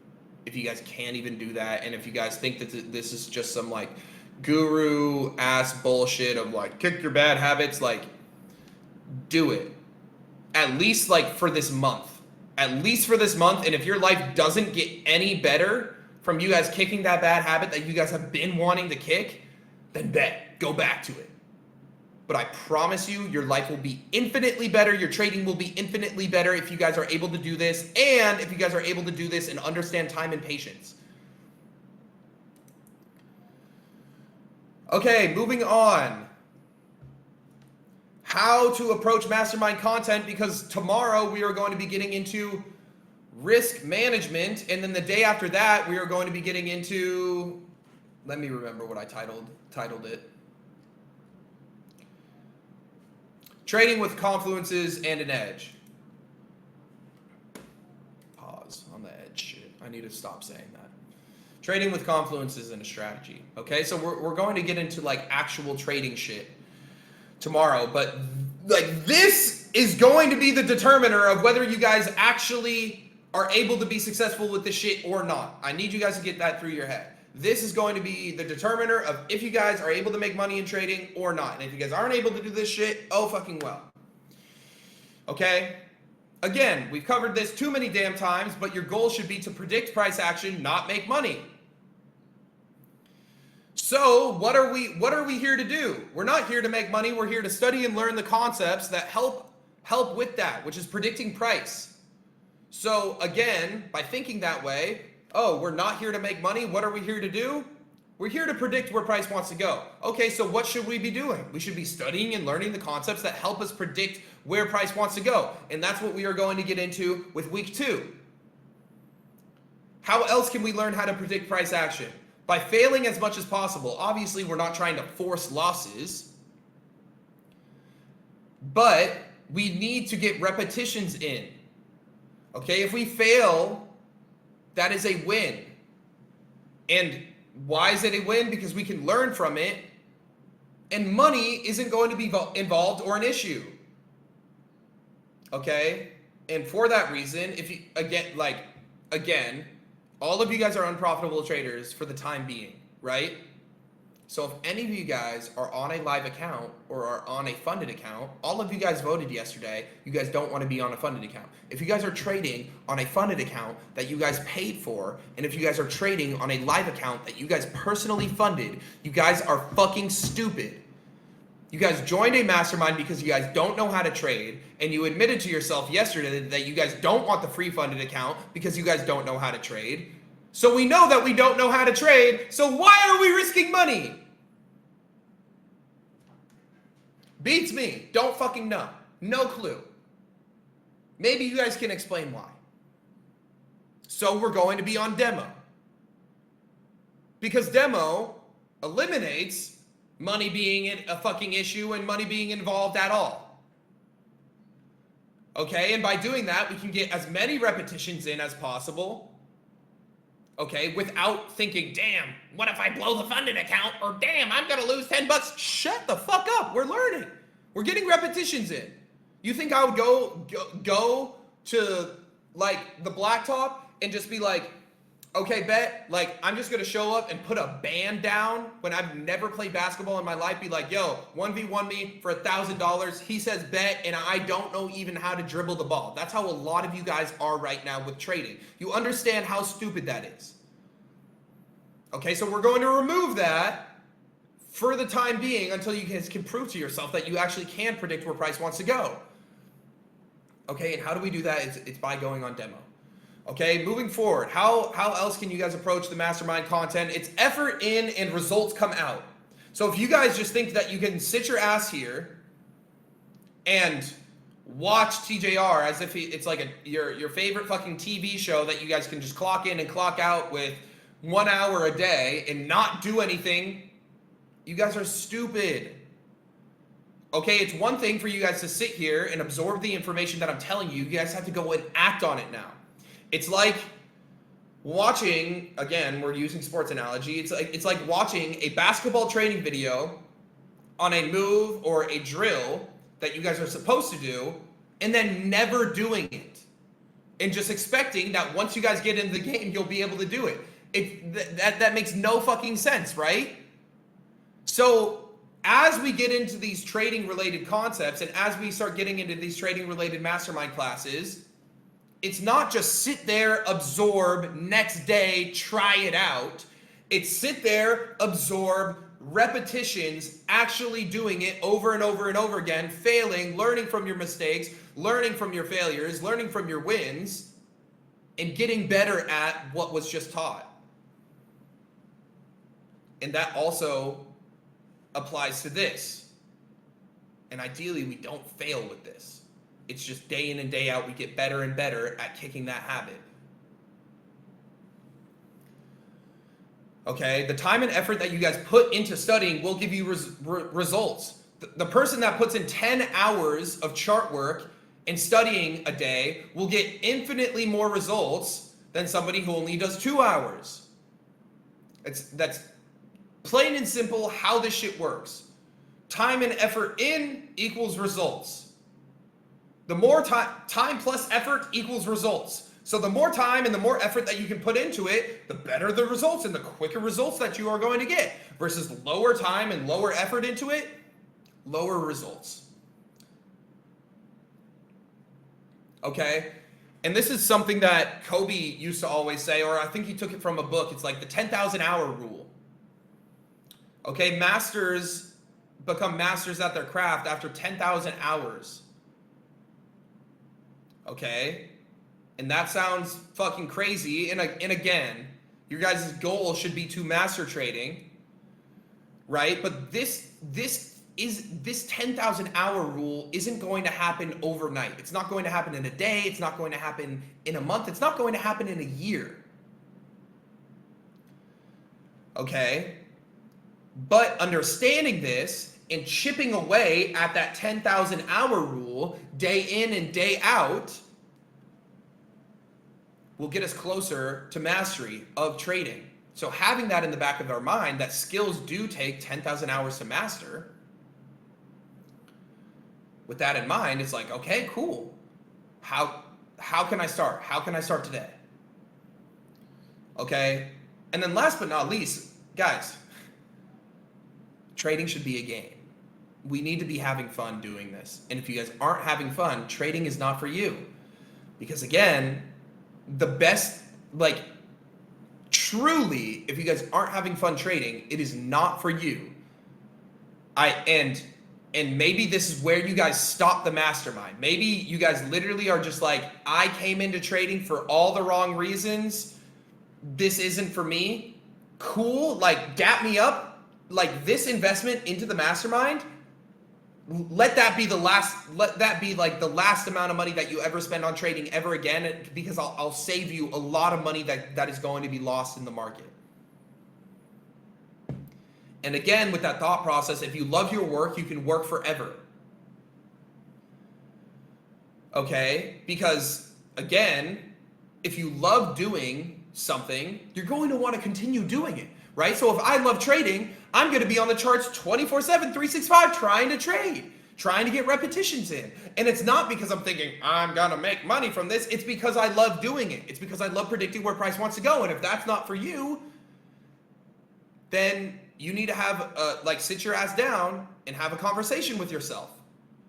if you guys can't even do that. And if you guys think that this is just some like guru ass bullshit of like kick your bad habits, like do it. at least like for this month. At least for this month. And if your life doesn't get any better from you guys kicking that bad habit that you guys have been wanting to kick, then go back to it. But I promise you, your life will be infinitely better. Your trading will be infinitely better if you guys are able to do this. And if you guys are able to do this and understand time and patience. Okay, moving on. How to approach mastermind content, because tomorrow we are going to be getting into risk management. And then the day after that, we are going to be getting into, let me remember what I titled it. Trading with confluences and an edge. Pause on the edge shit. I need to stop saying that. Trading with confluences and a strategy. Okay, so we're going to get into like actual trading shit tomorrow, but like this is going to be the determiner of whether you guys actually are able to be successful with this shit or not. I need you guys to get that through your head. This is going to be the determiner of if you guys are able to make money in trading or not. And if you guys aren't able to do this shit, oh fucking well. Okay? Again, we've covered this too many damn times, but your goal should be to predict price action, not make money. So, what are we here to do? We're not here to make money. We're here to study and learn the concepts that help with that, which is predicting price. So, again, by thinking that way, oh, we're not here to make money. What are we here to do? We're here to predict where price wants to go. Okay, so what should we be doing? We should be studying and learning the concepts that help us predict where price wants to go. And that's what we are going to get into with week 2. How else can we learn how to predict price action? By failing as much as possible. Obviously, we're not trying to force losses, but we need to get repetitions in. Okay, if we fail, that is a win. And why is it a win? Because we can learn from it, and money isn't going to be involved or an issue. Okay? And for that reason, if you, again, all of you guys are unprofitable traders for the time being, right? So if any of you guys are on a live account or are on a funded account, all of you guys voted yesterday, you guys don't want to be on a funded account. If you guys are trading on a funded account that you guys paid for, and if you guys are trading on a live account that you guys personally funded, you guys are fucking stupid. You guys joined a mastermind because you guys don't know how to trade, and you admitted to yourself yesterday that you guys don't want the free funded account because you guys don't know how to trade. So we know that we don't know how to trade, so why are we risking money? Beats me. Don't fucking know. No clue. Maybe you guys can explain why. So we're going to be on demo. Because demo eliminates money being a fucking issue and money being involved at all. Okay, and by doing that, we can get as many repetitions in as possible. Okay, without thinking, damn, what if I blow the funded account? Or damn, I'm gonna lose $10. Shut the fuck up. We're learning. We're getting repetitions in. You think I would go to like the blacktop and just be like, okay, bet, like I'm just gonna show up and put a band down when I've never played basketball in my life, be like, yo, 1v1 me for $1,000. He says bet, and I don't know even how to dribble the ball. That's how a lot of you guys are right now with trading. You understand how stupid that is. Okay, so we're going to remove that for the time being until you guys can prove to yourself that you actually can predict where price wants to go. Okay, and how do we do that? It's by going on demo. Okay, moving forward, how else can you guys approach the mastermind content? It's effort in and results come out. So if you guys just think that you can sit your ass here and watch TJR as if it's like your favorite fucking TV show that you guys can just clock in and clock out with 1 hour a day and not do anything, you guys are stupid. Okay, it's one thing for you guys to sit here and absorb the information that I'm telling you. You guys have to go and act on it now. It's like watching, again, we're using sports analogy. It's like watching a basketball training video on a move or a drill that you guys are supposed to do and then never doing it. And just expecting that once you guys get into the game, you'll be able to do it. That makes no fucking sense, right? So as we get into these trading related concepts and as we start getting into these trading related mastermind classes, it's not just sit there, absorb, next day, try it out. It's sit there, absorb, repetitions, actually doing it over and over and over again, failing, learning from your mistakes, learning from your failures, learning from your wins, and getting better at what was just taught. And that also applies to this. And ideally, we don't fail with this. It's just day in and day out, we get better and better at kicking that habit. Okay, the time and effort that you guys put into studying will give you results. The person that puts in 10 hours of chart work and studying a day will get infinitely more results than somebody who only does 2 hours. That's plain and simple how this shit works. Time and effort in equals results. The more time plus effort equals results. So the more time and the more effort that you can put into it, the better the results and the quicker results that you are going to get. Versus lower time and lower effort into it, lower results. Okay? And this is something that Kobe used to always say, or I think he took it from a book. It's like the 10,000 hour rule. Okay, masters become masters at their craft after 10,000 hours. Okay? And that sounds fucking crazy. And again, your guys' goal should be to master trading, right? But this 10,000 hour rule isn't going to happen overnight. It's not going to happen in a day. It's not going to happen in a month. It's not going to happen in a year. Okay? But understanding this and chipping away at that 10,000 hour rule day in and day out will get us closer to mastery of trading. So having that in the back of our mind, that skills do take 10,000 hours to master. With that in mind, it's like, okay, cool. How can I start? How can I start today? Okay? And then last but not least, guys, trading should be a game. We need to be having fun doing this. And if you guys aren't having fun, trading is not for you. Because again, the best, like, truly, if you guys aren't having fun trading, it is not for you. And maybe this is where you guys stop the mastermind. Maybe you guys literally are just like, I came into trading for all the wrong reasons. This isn't for me. Cool, like, dap me up. Like, this investment into the mastermind, let that be like the last amount of money that you ever spend on trading ever again, because I'll save you a lot of money that is going to be lost in the market. And again, with that thought process, if you love your work, you can work forever. Okay? Because again, if you love doing something, you're going to want to continue doing it, right? So if I love trading, I'm going to be on the charts 24/7, 365 trying to trade, trying to get repetitions in. And it's not because I'm thinking I'm going to make money from this. It's because I love doing it. It's because I love predicting where price wants to go. And if that's not for you, then you need to have sit your ass down and have a conversation with yourself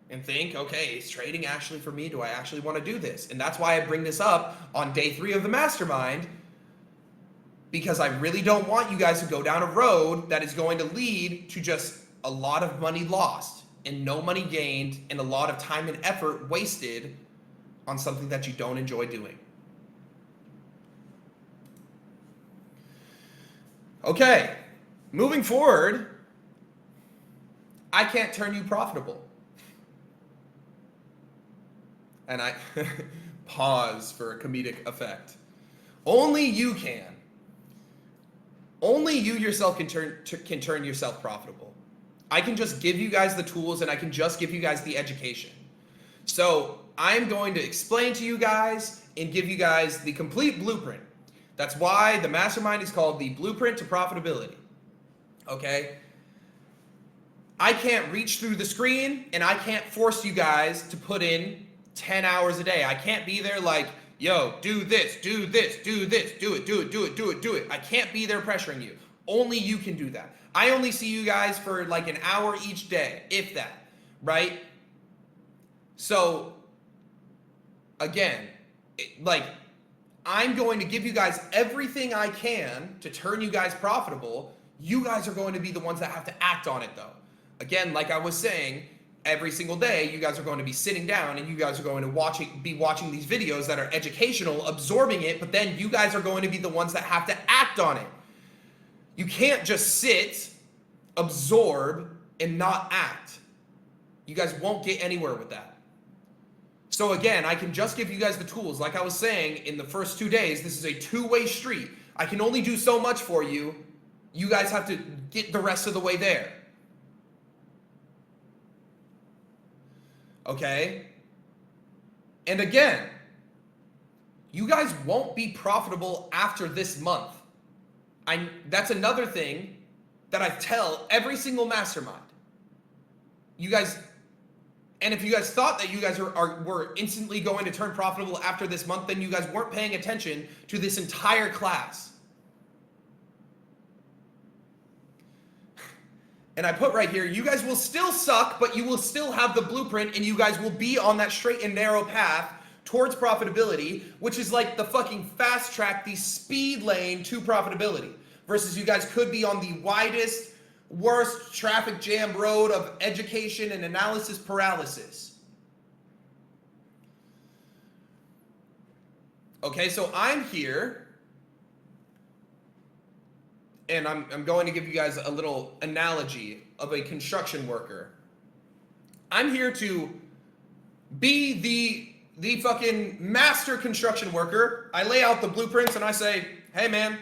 and think, okay, is trading actually for me? Do I actually want to do this? And that's why I bring this up on day 3 of the mastermind, because I really don't want you guys to go down a road that is going to lead to just a lot of money lost and no money gained and a lot of time and effort wasted on something that you don't enjoy doing. Okay, moving forward, I can't turn you profitable. And I pause for a comedic effect. Only you can. Only you yourself can turn yourself profitable. I can just give you guys the tools and I can just give you guys the education. So I'm going to explain to you guys and give you guys the complete blueprint. That's why the mastermind is called the Blueprint to Profitability. Okay? I can't reach through the screen and I can't force you guys to put in 10 hours a day. I can't be there like, yo, do this, do this, do this, do it, do it, do it, do it, do it. I can't be there pressuring you. Only you can do that. I only see you guys for like an hour each day, if that, right? So, again, like, I'm going to give you guys everything I can to turn you guys profitable. You guys are going to be the ones that have to act on it, though. Again, like I was saying, every single day, you guys are going to be sitting down and you guys are going to be watching these videos that are educational, absorbing it, but then you guys are going to be the ones that have to act on it. You can't just sit, absorb, and not act. You guys won't get anywhere with that. So again, I can just give you guys the tools. Like I was saying, in the first 2 days, this is a two-way street. I can only do so much for you. You guys have to get the rest of the way there. Okay? And again, you guys won't be profitable after this month. That's another thing that I tell every single mastermind. You guys, and if you guys thought that you guys were instantly going to turn profitable after this month, then you guys weren't paying attention to this entire class. And I put right here, you guys will still suck, but you will still have the blueprint and you guys will be on that straight and narrow path towards profitability, which is like the fucking fast track, the speed lane to profitability. Versus you guys could be on the widest, worst traffic jam road of education and analysis paralysis. Okay, so I'm here, and I'm going to give you guys a little analogy of a construction worker. I'm here to be the fucking master construction worker. I lay out the blueprints and I say, hey man,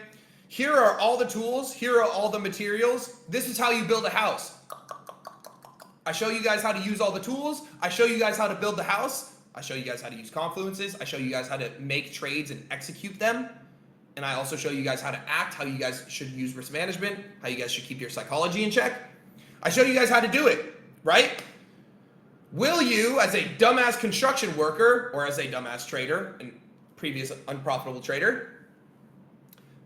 here are all the tools, here are all the materials. This is how you build a house. I show you guys how to use all the tools. I show you guys how to build the house. I show you guys how to use confluences. I show you guys how to make trades and execute them. And I also show you guys how to act, how you guys should use risk management, how you guys should keep your psychology in check. I show you guys how to do it, right? Will you, as a dumbass construction worker or as a dumbass trader and previous unprofitable trader,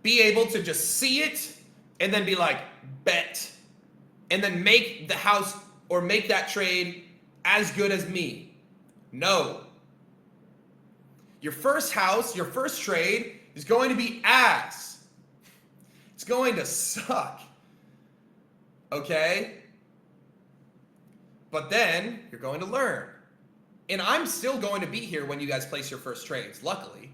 be able to just see it and then be like, bet, and then make the house or make that trade as good as me? No. Your first house, your first trade is going to be ass. It's going to suck. Okay? But then you're going to learn. And I'm still going to be here when you guys place your first trades, luckily.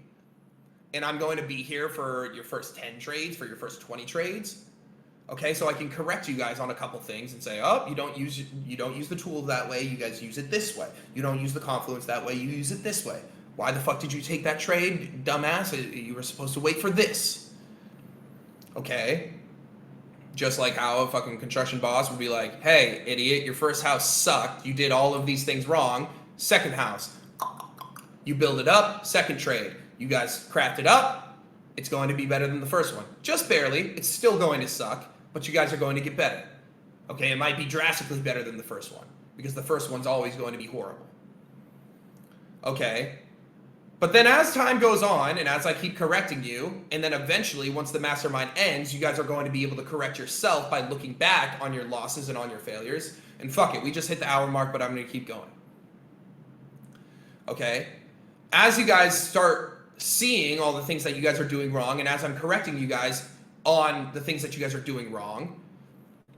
And I'm going to be here for your first 10 trades, for your first 20 trades. Okay, so I can correct you guys on a couple things and say, oh, you don't use the tool that way, you guys use it this way. You don't use the confluence that way, you use it this way. Why the fuck did you take that trade, dumbass? You were supposed to wait for this. Okay? Just like how a fucking construction boss would be like, hey, idiot, your first house sucked. You did all of these things wrong. Second house. You build it up, second trade. You guys craft it up. It's going to be better than the first one. Just barely. It's still going to suck, but you guys are going to get better. Okay, it might be drastically better than the first one because the first one's always going to be horrible. Okay? But then as time goes on, and as I keep correcting you, and then eventually, once the mastermind ends, you guys are going to be able to correct yourself by looking back on your losses and on your failures. And fuck it, we just hit the hour mark, but I'm going to keep going. Okay? As you guys start seeing all the things that you guys are doing wrong, and as I'm correcting you guys on the things that you guys are doing wrong,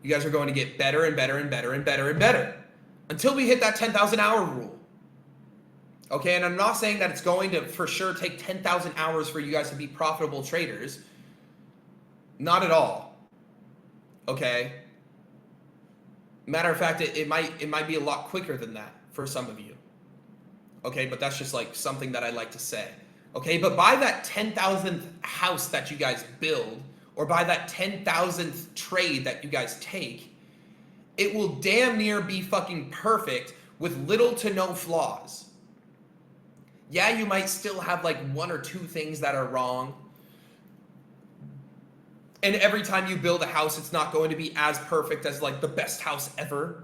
you guys are going to get better and better and better and better and better until we hit that 10,000 hour rule. Okay, and I'm not saying that it's going to for sure take 10,000 hours for you guys to be profitable traders. Not at all. Okay? Matter of fact, it might be a lot quicker than that for some of you. Okay, but that's just like something that I like to say. Okay, but by that 10,000th house that you guys build, or by that 10,000th trade that you guys take, it will damn near be fucking perfect with little to no flaws. Yeah, you might still have like one or two things that are wrong. And every time you build a house, it's not going to be as perfect as like the best house ever.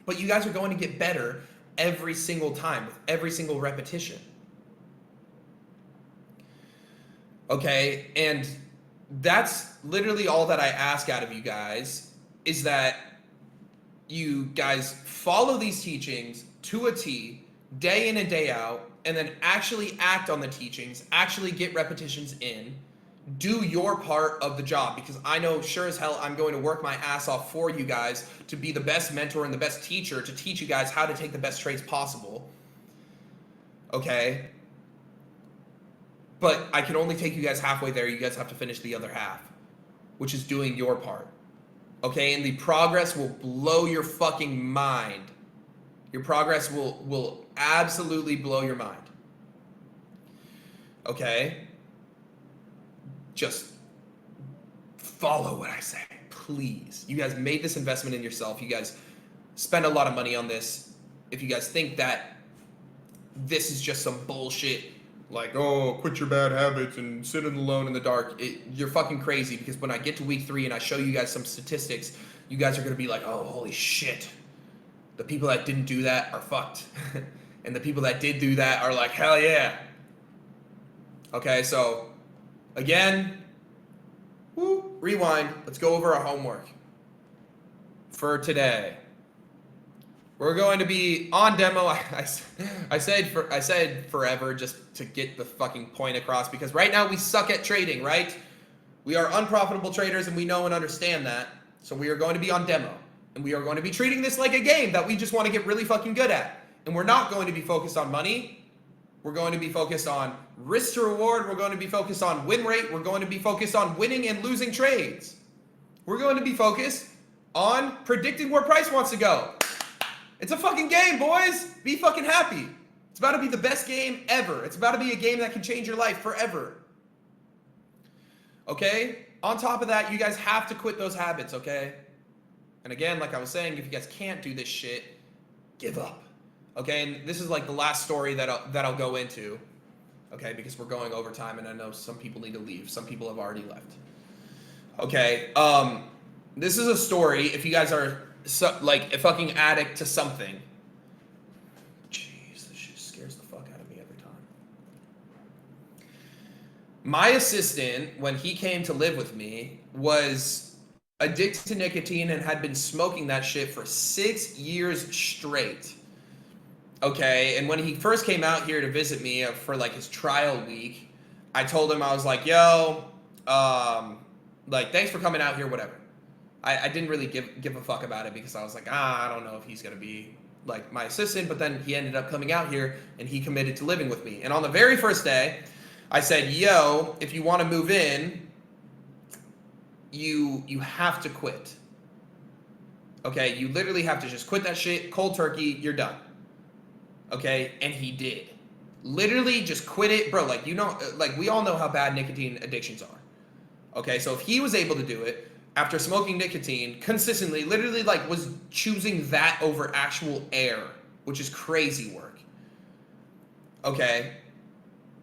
But you guys are going to get better every single time, with every single repetition. Okay, and that's literally all that I ask out of you guys, is that you guys follow these teachings to a T, day in and day out, and then actually act on the teachings, actually get repetitions in, do your part of the job, because I know sure as hell I'm going to work my ass off for you guys to be the best mentor and the best teacher to teach you guys how to take the best trades possible. Okay? But I can only take you guys halfway there. You guys have to finish the other half, which is doing your part. Okay? And the progress will blow your fucking mind. Your progress will absolutely blow your mind. Okay? Just follow what I say, please. You guys made this investment in yourself. You guys spend a lot of money on this. If you guys think that this is just some bullshit, like, oh, quit your bad habits and sit alone in the dark, you're fucking crazy, because when I get to week 3 and I show you guys some statistics, you guys are going to be like, oh, holy shit. The people that didn't do that are fucked. And the people that did do that are like, hell yeah. Okay, so again, rewind. Let's go over our homework for today. We're going to be on demo. I said forever just to get the fucking point across, because right now we suck at trading, right? We are unprofitable traders, and we know and understand that. So we are going to be on demo, and we are going to be treating this like a game that we just want to get really fucking good at. And we're not going to be focused on money. We're going to be focused on risk to reward. We're going to be focused on win rate. We're going to be focused on winning and losing trades. We're going to be focused on predicting where price wants to go. It's a fucking game, boys. Be fucking happy. It's about to be the best game ever. It's about to be a game that can change your life forever. Okay? On top of that, you guys have to quit those habits, okay? And again, like I was saying, if you guys can't do this shit, give up. Okay, and this is like the last story that I'll go into, okay, because we're going over time, and I know some people need to leave. Some people have already left. Okay, this is a story. If you guys are like a fucking addict to something, jeez, this shit scares the fuck out of me every time. My assistant, when he came to live with me, was addicted to nicotine and had been smoking that shit for 6 years straight. Okay, and when he first came out here to visit me for like his trial week, I told him, I was like, yo, like, thanks for coming out here, whatever. I didn't really give a fuck about it, because I was like, I don't know if he's going to be like my assistant, but then he ended up coming out here and he committed to living with me. And on the very first day, I said, yo, if you want to move in, you have to quit. Okay, you literally have to just quit that shit, cold turkey, you're done. Okay, and he did. Literally just quit it, bro. Like, you know, like, we all know how bad nicotine addictions are. Okay, so if he was able to do it after smoking nicotine consistently, literally like was choosing that over actual air, which is crazy work. Okay,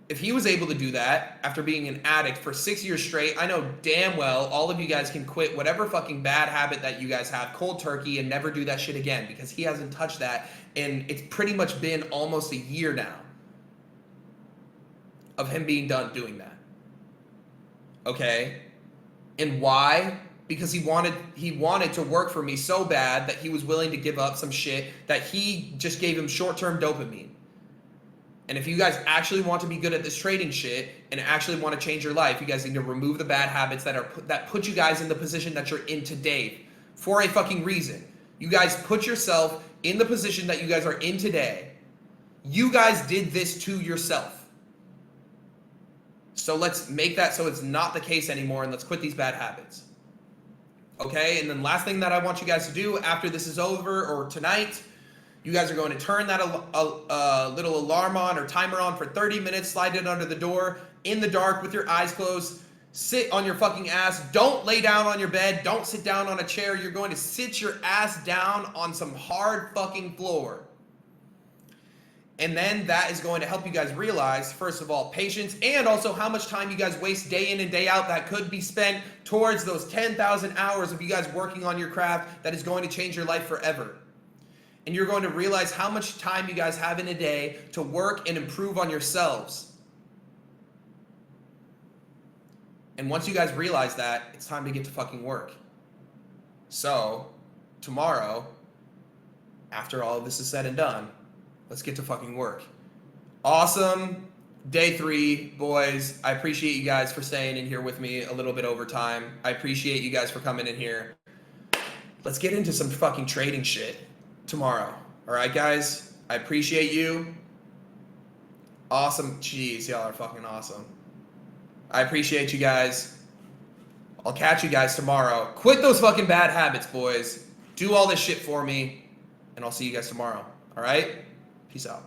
if he was able to do that after being an addict for 6 years straight, I know damn well all of you guys can quit whatever fucking bad habit that you guys have cold turkey and never do that shit again, because he hasn't touched that, and it's pretty much been almost a year now of him being done doing that. Okay? And why? Because he wanted to work for me so bad that he was willing to give up some shit that he just gave him short-term dopamine. And if you guys actually want to be good at this trading shit and actually want to change your life, you guys need to remove the bad habits that put you guys in the position that you're in today for a fucking reason. You guys put yourself in the position that you guys are in today. You guys did this to yourself. So let's make that so it's not the case anymore, and let's quit these bad habits. Okay? And then last thing that I want you guys to do after this is over, or tonight, you guys are going to turn that little alarm on or timer on for 30 minutes, slide it under the door, in the dark with your eyes closed, sit on your fucking ass, don't lay down on your bed, don't sit down on a chair, you're going to sit your ass down on some hard fucking floor. And then that is going to help you guys realize, first of all, patience, and also how much time you guys waste day in and day out that could be spent towards those 10,000 hours of you guys working on your craft that is going to change your life forever. And you're going to realize how much time you guys have in a day to work and improve on yourselves. And once you guys realize that, it's time to get to fucking work. So, tomorrow, after all of this is said and done, let's get to fucking work. Awesome. Day 3, boys. I appreciate you guys for staying in here with me a little bit over time. I appreciate you guys for coming in here. Let's get into some fucking trading shit tomorrow. All right, guys? I appreciate you. Awesome. Jeez, y'all are fucking awesome. I appreciate you guys. I'll catch you guys tomorrow. Quit those fucking bad habits, boys. Do all this shit for me, and I'll see you guys tomorrow. All right? Peace out.